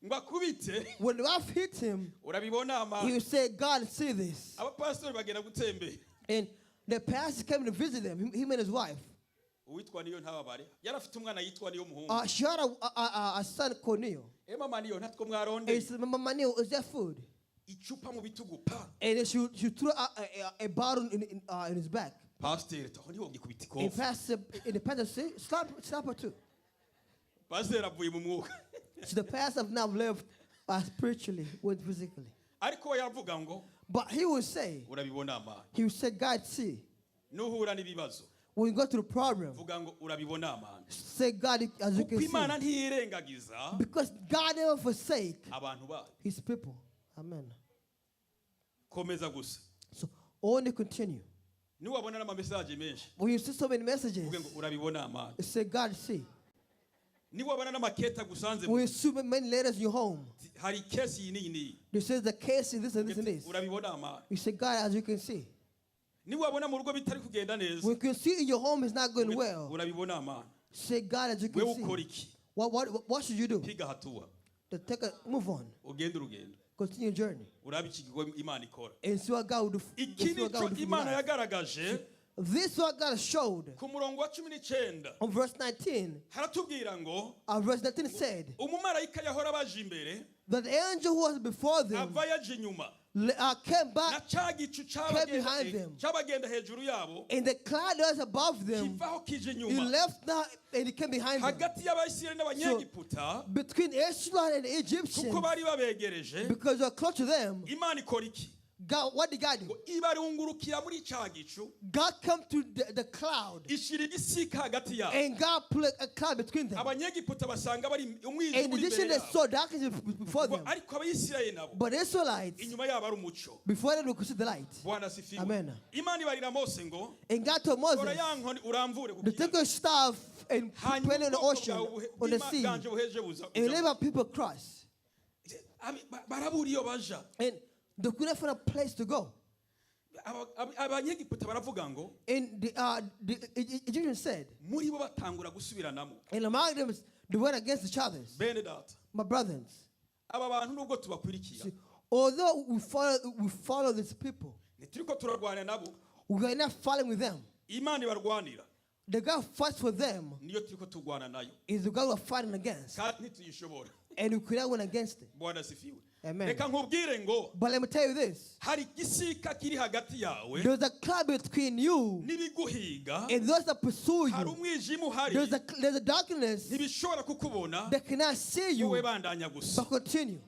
[SPEAKER 2] Ngo akubite
[SPEAKER 1] When the wife hits him,
[SPEAKER 2] urabibona
[SPEAKER 1] he
[SPEAKER 2] amana.
[SPEAKER 1] will say, God, see this.
[SPEAKER 2] Abapastori bagenda gutembera.
[SPEAKER 1] And the pastor came to visit them, him and his wife.
[SPEAKER 2] Uwitwa niyo ntababare. Yari afite umwana yitwa niyo muhungu.
[SPEAKER 1] She had a son called Neil.
[SPEAKER 2] Mama niyo ntatwo
[SPEAKER 1] And
[SPEAKER 2] mwaronde.
[SPEAKER 1] he said, Mama Neil, is that food?
[SPEAKER 2] Icupa mu bitugu pa.
[SPEAKER 1] And then she threw a bottle in his back.
[SPEAKER 2] Pastor taho niho gikubita
[SPEAKER 1] And
[SPEAKER 2] ikofi.
[SPEAKER 1] the pastor said, slap her too.
[SPEAKER 2] Pastor avuye mu mwuka.
[SPEAKER 1] So the pastor have now left spiritually with physically.
[SPEAKER 2] Ariko yavuga ngo
[SPEAKER 1] But he will say,
[SPEAKER 2] urabibona amana.
[SPEAKER 1] God, see.
[SPEAKER 2] Nuhura n'ibibazo.
[SPEAKER 1] When you go through the problem,
[SPEAKER 2] Vuga ngo urabibona amana.
[SPEAKER 1] say, God, as you
[SPEAKER 2] Kuko
[SPEAKER 1] can
[SPEAKER 2] Imana
[SPEAKER 1] see.
[SPEAKER 2] ntiyirengagiza
[SPEAKER 1] Because God never forsake
[SPEAKER 2] abantu bayo.
[SPEAKER 1] his people. Amen.
[SPEAKER 2] Komeza gusa.
[SPEAKER 1] So only continue.
[SPEAKER 2] Niwabona n'ama message menshi.
[SPEAKER 1] When you see so many messages,
[SPEAKER 2] Vuga ngo urabibona amana.
[SPEAKER 1] say, God, see.
[SPEAKER 2] Niwabona n'amaketa gusanze
[SPEAKER 1] When you see many letters in your home,
[SPEAKER 2] hari case iyi n'iyi.
[SPEAKER 1] they say the case is this and this and this.
[SPEAKER 2] Urabibona amana.
[SPEAKER 1] You say, God, as you can see.
[SPEAKER 2] Niwabona mu rugo bitari kugenda neza.
[SPEAKER 1] When you can see in your home is not going well,
[SPEAKER 2] Urabibona amana.
[SPEAKER 1] say, God, as you
[SPEAKER 2] Wewe
[SPEAKER 1] can
[SPEAKER 2] ukora
[SPEAKER 1] see.
[SPEAKER 2] iki?
[SPEAKER 1] What should you do?
[SPEAKER 2] Piga hatua.
[SPEAKER 1] To move on.
[SPEAKER 2] Ugende urugendo.
[SPEAKER 1] Continue your journey.
[SPEAKER 2] Urabe ikigo Imana ikora.
[SPEAKER 1] And see what God will do.
[SPEAKER 2] Iki
[SPEAKER 1] See what God will
[SPEAKER 2] nico
[SPEAKER 1] do for your
[SPEAKER 2] Imana
[SPEAKER 1] life.
[SPEAKER 2] yagaragaje
[SPEAKER 1] This is what God showed.
[SPEAKER 2] ku murongo wa 19.
[SPEAKER 1] On verse 19,
[SPEAKER 2] Haratubwira ngo
[SPEAKER 1] verse 19 said
[SPEAKER 2] umumarayika yahora baje imbere
[SPEAKER 1] that the angel who was before them
[SPEAKER 2] ava yaje inyuma.
[SPEAKER 1] came
[SPEAKER 2] Na
[SPEAKER 1] back,
[SPEAKER 2] ca gicu
[SPEAKER 1] behind them.
[SPEAKER 2] cabagenda hejuru yabo
[SPEAKER 1] and the cloud that was above them,
[SPEAKER 2] kivaho kije
[SPEAKER 1] he
[SPEAKER 2] inyuma.
[SPEAKER 1] left now and he came behind them.
[SPEAKER 2] Hagati y'Abayisirayeli n'Abanyegiputa
[SPEAKER 1] Between Israel and the
[SPEAKER 2] kuko
[SPEAKER 1] Egyptians,
[SPEAKER 2] bari babegereje
[SPEAKER 1] because they were close to them,
[SPEAKER 2] Imana ikora iki?
[SPEAKER 1] God, what did God do?
[SPEAKER 2] ngo ibarungurukira muri cya gicu
[SPEAKER 1] God come to the cloud,
[SPEAKER 2] ishira igisika hagati yabo.
[SPEAKER 1] and God put a cloud between them.
[SPEAKER 2] Abanyegiputa basanga bari umwijima
[SPEAKER 1] In
[SPEAKER 2] uri
[SPEAKER 1] addition,
[SPEAKER 2] imbere
[SPEAKER 1] they
[SPEAKER 2] yabo.
[SPEAKER 1] saw darkness before
[SPEAKER 2] Ngo
[SPEAKER 1] them.
[SPEAKER 2] ariko abayisirayeli nabo
[SPEAKER 1] But the Israelites,
[SPEAKER 2] inyuma yabo ari umuco.
[SPEAKER 1] before them, they could see the light.
[SPEAKER 2] Bwana asifiwe.
[SPEAKER 1] Amen.
[SPEAKER 2] Imana ibarira Mose ngo
[SPEAKER 1] And God told
[SPEAKER 2] tora
[SPEAKER 1] Moses
[SPEAKER 2] ya nkoni uramvure ku
[SPEAKER 1] to take
[SPEAKER 2] kiyaga.
[SPEAKER 1] a staff and put it in the
[SPEAKER 2] ubwoko
[SPEAKER 1] ocean,
[SPEAKER 2] bwawe
[SPEAKER 1] on the sea,
[SPEAKER 2] bwanje buheje buza
[SPEAKER 1] and let our people cross.
[SPEAKER 2] barabura iyo baja.
[SPEAKER 1] And they couldn't find a place to go.
[SPEAKER 2] Abanyegiputa baravuga ngo
[SPEAKER 1] And the Egyptians said,
[SPEAKER 2] muri bo batangura gusubiranamo.
[SPEAKER 1] and among them, they went against each other.
[SPEAKER 2] Bene data,
[SPEAKER 1] My brothers,
[SPEAKER 2] aba bantu nubwo tubakurikira
[SPEAKER 1] see, although we follow these people,
[SPEAKER 2] ntituriko turarwana nabo,
[SPEAKER 1] we are not following with them.
[SPEAKER 2] Imana ibarwanira
[SPEAKER 1] The God fights for them
[SPEAKER 2] niyo turiko turwana nayo
[SPEAKER 1] is the God we're fighting against.
[SPEAKER 2] kandi ntituyishobora.
[SPEAKER 1] And we could not win against it.
[SPEAKER 2] Bwana asifiwe.
[SPEAKER 1] Amen.
[SPEAKER 2] Reka nkubwire ngo
[SPEAKER 1] But let me tell you this.
[SPEAKER 2] hari igisika kiri hagati yawe
[SPEAKER 1] There's a cloud between you
[SPEAKER 2] n'ibiguhiga,
[SPEAKER 1] and those that pursue
[SPEAKER 2] hari
[SPEAKER 1] you.
[SPEAKER 2] umwijima uhari
[SPEAKER 1] There's a darkness
[SPEAKER 2] ntibishobora kukubona.
[SPEAKER 1] that cannot see you.
[SPEAKER 2] Wowe bandanya gusa,
[SPEAKER 1] But continue.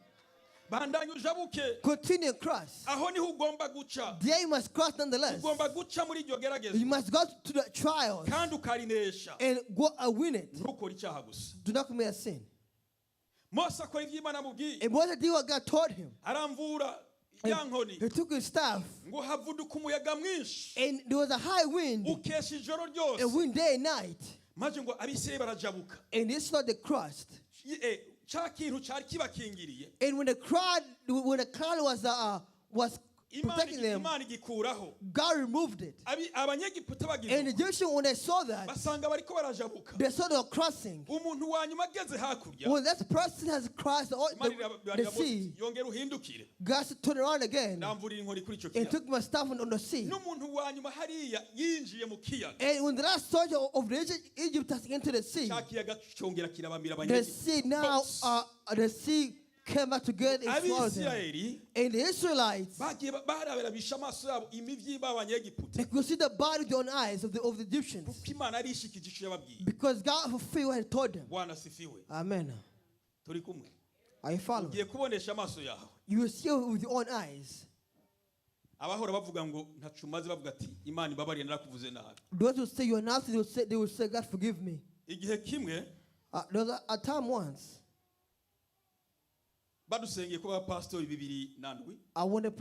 [SPEAKER 2] bandanya ujabuke,
[SPEAKER 1] Continue across.
[SPEAKER 2] aho niho ugomba guca.
[SPEAKER 1] There you must cross nonetheless.
[SPEAKER 2] Ugomba guca muri iryo
[SPEAKER 1] You
[SPEAKER 2] gerageza
[SPEAKER 1] must go to the trials
[SPEAKER 2] kandi ukarinesha,
[SPEAKER 1] and go and win it.
[SPEAKER 2] ntukore icyaha gusa.
[SPEAKER 1] Do not commit a sin.
[SPEAKER 2] Mose akora ibyo Imana amubwiye,
[SPEAKER 1] And Moses did what God told him.
[SPEAKER 2] aramvura ya nkoni
[SPEAKER 1] He took his staff,
[SPEAKER 2] ngo havuduka umuyaga mwinshi
[SPEAKER 1] and there was a high wind,
[SPEAKER 2] ukesha ijoro
[SPEAKER 1] a
[SPEAKER 2] ryose,
[SPEAKER 1] wind day and night.
[SPEAKER 2] maze ngo abisirayeli barajabuka.
[SPEAKER 1] And this is not they crossed.
[SPEAKER 2] Cya kintu cyari kibakingiriye
[SPEAKER 1] And when the cloud was protecting them,
[SPEAKER 2] Imana igikuraho.
[SPEAKER 1] God removed it.
[SPEAKER 2] Abanyegiputa
[SPEAKER 1] And the
[SPEAKER 2] bagize
[SPEAKER 1] Egyptians, when they saw that,
[SPEAKER 2] basanga bariko barajabuka.
[SPEAKER 1] they saw they were crossing.
[SPEAKER 2] Umuntu wa nyuma ageze hakurya,
[SPEAKER 1] When that person has crossed
[SPEAKER 2] Imana
[SPEAKER 1] the
[SPEAKER 2] irabwira
[SPEAKER 1] sea,
[SPEAKER 2] Mose, yongera uhindukire,
[SPEAKER 1] God turned around again
[SPEAKER 2] ndamvurira inkoni kuri icyo
[SPEAKER 1] and
[SPEAKER 2] kiyaga.
[SPEAKER 1] took my staff on the sea.
[SPEAKER 2] N'umuntu wa nyuma hariya yinjiye mu kiyaga,
[SPEAKER 1] And when the last soldier of the Egypt has entered the sea,
[SPEAKER 2] cya kiyaga cyongera kirabamira
[SPEAKER 1] the
[SPEAKER 2] abanyegiputa.
[SPEAKER 1] sea now, the sea came back together and swallowed them.
[SPEAKER 2] Abisirayeli
[SPEAKER 1] And the Israelites,
[SPEAKER 2] bagiye barabisha amaso yabo imibyimba y'abanyegiputa,
[SPEAKER 1] they could see the body with their own eyes of the Egyptians,
[SPEAKER 2] kuko Imana yari ishikije icyo yababwiye.
[SPEAKER 1] because God fulfilled what He told them.
[SPEAKER 2] Bwana asifiwe.
[SPEAKER 1] Amen.
[SPEAKER 2] Turi kumwe.
[SPEAKER 1] Are you following?
[SPEAKER 2] Ugiye kubonesha amaso yawe.
[SPEAKER 1] You will see with your own eyes.
[SPEAKER 2] Abahora bavuga ngo ntacu maze bavuga ati Imana ibabarire narakuvuze nabi.
[SPEAKER 1] Those who say you are nothing, they will say, God forgive me.
[SPEAKER 2] Igihe kimwe
[SPEAKER 1] There was a time once,
[SPEAKER 2] badusengeye ko abapasitori 2007.
[SPEAKER 1] I want to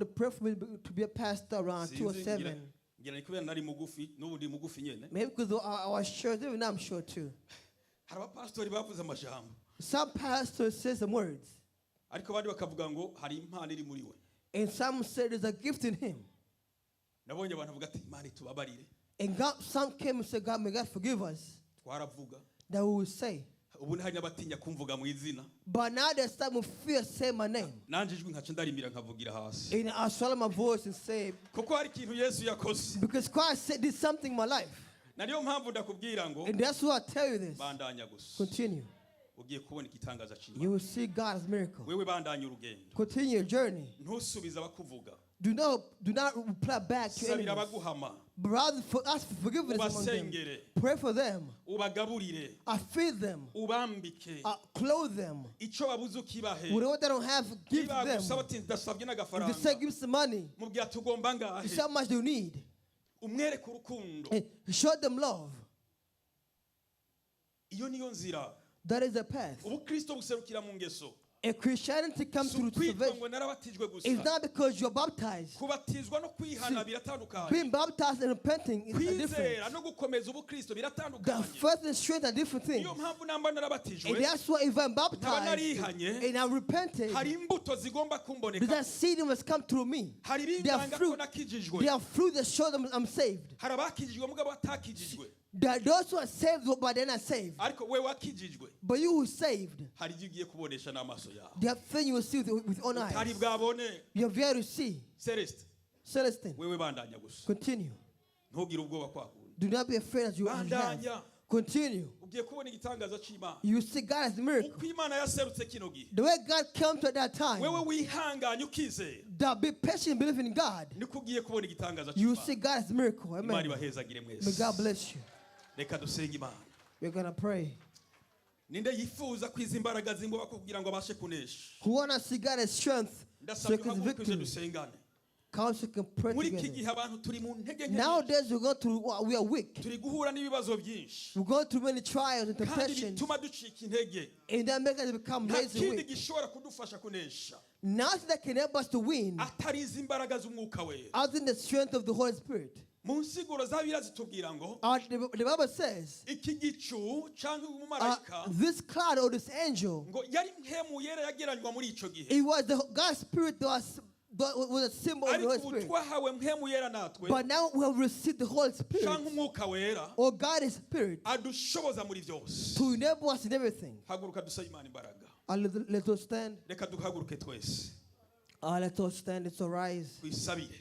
[SPEAKER 1] pray for me to be a pastor around 207.
[SPEAKER 2] Ngira ni kubera nari mugufi n'ubu ndi mugufi nyene.
[SPEAKER 1] Maybe because I was short, even now I'm short too.
[SPEAKER 2] Hari abapasitori bavuze amajambo,
[SPEAKER 1] Some pastors say some words,
[SPEAKER 2] ariko abandi bakavuga ngo hari impano iri muri we.
[SPEAKER 1] and some say there's a gift in him.
[SPEAKER 2] Nabonye abantu bavuga ati Imana itubabarire.
[SPEAKER 1] And some came and said, God, may God forgive us.
[SPEAKER 2] Twaravuga.
[SPEAKER 1] That we will say.
[SPEAKER 2] Ubu hari n'abatinya kumvuga mu izina.
[SPEAKER 1] But now there's some who fear say my name.
[SPEAKER 2] Nanje ijwi nkaca ndarimira nkavugira hasi.
[SPEAKER 1] And I swallow my voice and say,
[SPEAKER 2] Kuko hari ikintu Yesu yakoze.
[SPEAKER 1] because Christ said did something in my life.
[SPEAKER 2] Nariyo mpamvu ndakubwira ngo
[SPEAKER 1] And that's why I tell you this.
[SPEAKER 2] bandanya gusa.
[SPEAKER 1] Continue.
[SPEAKER 2] Ugiye kubona igitangaza cy'Imana.
[SPEAKER 1] You will see God's miracle.
[SPEAKER 2] Wewe bandanya urugendo.
[SPEAKER 1] Continue your journey.
[SPEAKER 2] Ntusubize abakuvuga.
[SPEAKER 1] Do not reply back to
[SPEAKER 2] Sabira
[SPEAKER 1] enemies.
[SPEAKER 2] abaguhama.
[SPEAKER 1] But rather ask for forgiveness among them.
[SPEAKER 2] Ubasengere.
[SPEAKER 1] Pray for them.
[SPEAKER 2] Ubagaburire.
[SPEAKER 1] I feed them.
[SPEAKER 2] Ubambike.
[SPEAKER 1] I clothe them.
[SPEAKER 2] Icyo wabuze ukibahe.
[SPEAKER 1] Whatever they don't have, give to
[SPEAKER 2] Niba
[SPEAKER 1] them.
[SPEAKER 2] gusaba ati ndasabye
[SPEAKER 1] If
[SPEAKER 2] n'agafaranga.
[SPEAKER 1] they say give some money,
[SPEAKER 2] Mubwira tugomba ngahe.
[SPEAKER 1] it's how much they need.
[SPEAKER 2] Umwereke urukundo.
[SPEAKER 1] And show them love.
[SPEAKER 2] Iyo niyo nzira.
[SPEAKER 1] That is the path.
[SPEAKER 2] Ubukristo buserukira mu ngeso.
[SPEAKER 1] If Christianity comes through
[SPEAKER 2] Kwitwa
[SPEAKER 1] salvation,
[SPEAKER 2] ngo narabatijwe
[SPEAKER 1] it's
[SPEAKER 2] gusa.
[SPEAKER 1] not because you're baptized.
[SPEAKER 2] Kubatizwa no kwihana biratandukanye.
[SPEAKER 1] Being baptized and repenting is
[SPEAKER 2] Kwizera
[SPEAKER 1] different.
[SPEAKER 2] no gukomeza ubukristo
[SPEAKER 1] The
[SPEAKER 2] biratandukanye.
[SPEAKER 1] faith and strength are different things.
[SPEAKER 2] Niyo mpamvu namba
[SPEAKER 1] And
[SPEAKER 2] narabatijwe.
[SPEAKER 1] that's why if I'm
[SPEAKER 2] Nkaba
[SPEAKER 1] baptized
[SPEAKER 2] narihanye.
[SPEAKER 1] and I repented,
[SPEAKER 2] Hari imbuto zigomba kumboneka.
[SPEAKER 1] that seed must come through me.
[SPEAKER 2] Hari
[SPEAKER 1] There are
[SPEAKER 2] ibinganga ko
[SPEAKER 1] fruit.
[SPEAKER 2] nakijijwe.
[SPEAKER 1] There are fruit that show them I'm saved.
[SPEAKER 2] Hari abakijijwe mugabo batakijijwe.
[SPEAKER 1] There are those who are saved but they're not saved.
[SPEAKER 2] Ariko we wakijijwe.
[SPEAKER 1] But you who saved,
[SPEAKER 2] Hari ibyo ugiye kubonesha n'amaso yawe.
[SPEAKER 1] there are things you will see with your own
[SPEAKER 2] Hari
[SPEAKER 1] eyes.
[SPEAKER 2] bwabone.
[SPEAKER 1] You have yet to see.
[SPEAKER 2] Celeste,
[SPEAKER 1] Celestine,
[SPEAKER 2] wewe bandanya gusa.
[SPEAKER 1] continue.
[SPEAKER 2] Ntugire ubwoba kwakundi.
[SPEAKER 1] Do not be afraid as you have.
[SPEAKER 2] Bandanya.
[SPEAKER 1] Continue.
[SPEAKER 2] Ugiye kubona igitangaza cy'Imana.
[SPEAKER 1] You see God as a miracle.
[SPEAKER 2] Uko Imana yaserutse kino gihe.
[SPEAKER 1] The way God came to at that time,
[SPEAKER 2] Wewe wihanganye ukizera.
[SPEAKER 1] that be patient, believe in God.
[SPEAKER 2] Niko ugiye kubona igitangaza
[SPEAKER 1] You
[SPEAKER 2] cy'Imana.
[SPEAKER 1] see God as a miracle.
[SPEAKER 2] Imana
[SPEAKER 1] Amen.
[SPEAKER 2] ibahezagire
[SPEAKER 1] May
[SPEAKER 2] mwese.
[SPEAKER 1] God bless you.
[SPEAKER 2] Reka dusenge Imana.
[SPEAKER 1] We're going to pray.
[SPEAKER 2] Ninde yifuza kwiza imbaraga z'imbuga kugira ngo abashe kunesha.
[SPEAKER 1] Who want to see God as strength so he
[SPEAKER 2] Ndasabye
[SPEAKER 1] can
[SPEAKER 2] uhaguruke
[SPEAKER 1] victory.
[SPEAKER 2] dusengane.
[SPEAKER 1] council can pray
[SPEAKER 2] muri iki
[SPEAKER 1] together.
[SPEAKER 2] gihe abantu turi mu ntege nke nyinshi.
[SPEAKER 1] Nowadays we are weak.
[SPEAKER 2] turi guhura n'ibibazo byinshi
[SPEAKER 1] We go through many trials and
[SPEAKER 2] kandi
[SPEAKER 1] temptations,
[SPEAKER 2] bituma ducika intege.
[SPEAKER 1] and that makes us become
[SPEAKER 2] nta
[SPEAKER 1] lazy
[SPEAKER 2] kindi
[SPEAKER 1] weak.
[SPEAKER 2] gishobora kudufasha kunesha
[SPEAKER 1] Nothing that can help us to win
[SPEAKER 2] atari izi mbaraga z'umwuka wera.
[SPEAKER 1] other than the strength of the Holy Spirit.
[SPEAKER 2] mu nsiguro za Bibiliya zitubwira ngo
[SPEAKER 1] The Bible says
[SPEAKER 2] iki gicu cyangwa umumarayika
[SPEAKER 1] this cloud or this angel,
[SPEAKER 2] ngo yari mpemu yera yageranywa muri icyo gihe,
[SPEAKER 1] it was the God's Spirit that was a symbol of the
[SPEAKER 2] ariko
[SPEAKER 1] Holy
[SPEAKER 2] ubu
[SPEAKER 1] Spirit.
[SPEAKER 2] twahawe mpemu yera natwe
[SPEAKER 1] But now we have received the Holy Spirit,
[SPEAKER 2] cyangwa umwuka wera
[SPEAKER 1] or God is Spirit,
[SPEAKER 2] adushoboza muri byose.
[SPEAKER 1] to enable us in everything.
[SPEAKER 2] haguruka dusabe Imana imbaraga.
[SPEAKER 1] Let us stand.
[SPEAKER 2] Reka duhaguruke twese
[SPEAKER 1] Let us stand. Let's arise
[SPEAKER 2] twisabire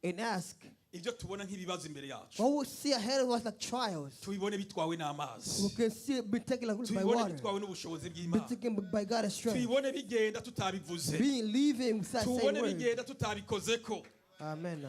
[SPEAKER 1] and ask.
[SPEAKER 2] ibyo tubona nk'ibibazo imbere yacu
[SPEAKER 1] What we see ahead of us like trials,
[SPEAKER 2] tubibone bitwawe
[SPEAKER 1] we
[SPEAKER 2] n'amazi,
[SPEAKER 1] can see it be taken like by
[SPEAKER 2] tubibone
[SPEAKER 1] water,
[SPEAKER 2] bitwawe n'ubushobozi
[SPEAKER 1] be
[SPEAKER 2] bw'Imana,
[SPEAKER 1] taken by God's strength,
[SPEAKER 2] tubibone bigenda tutabivuze,
[SPEAKER 1] being living without saying
[SPEAKER 2] tubone
[SPEAKER 1] words.
[SPEAKER 2] bigenda tutabikozeko.
[SPEAKER 1] Amen.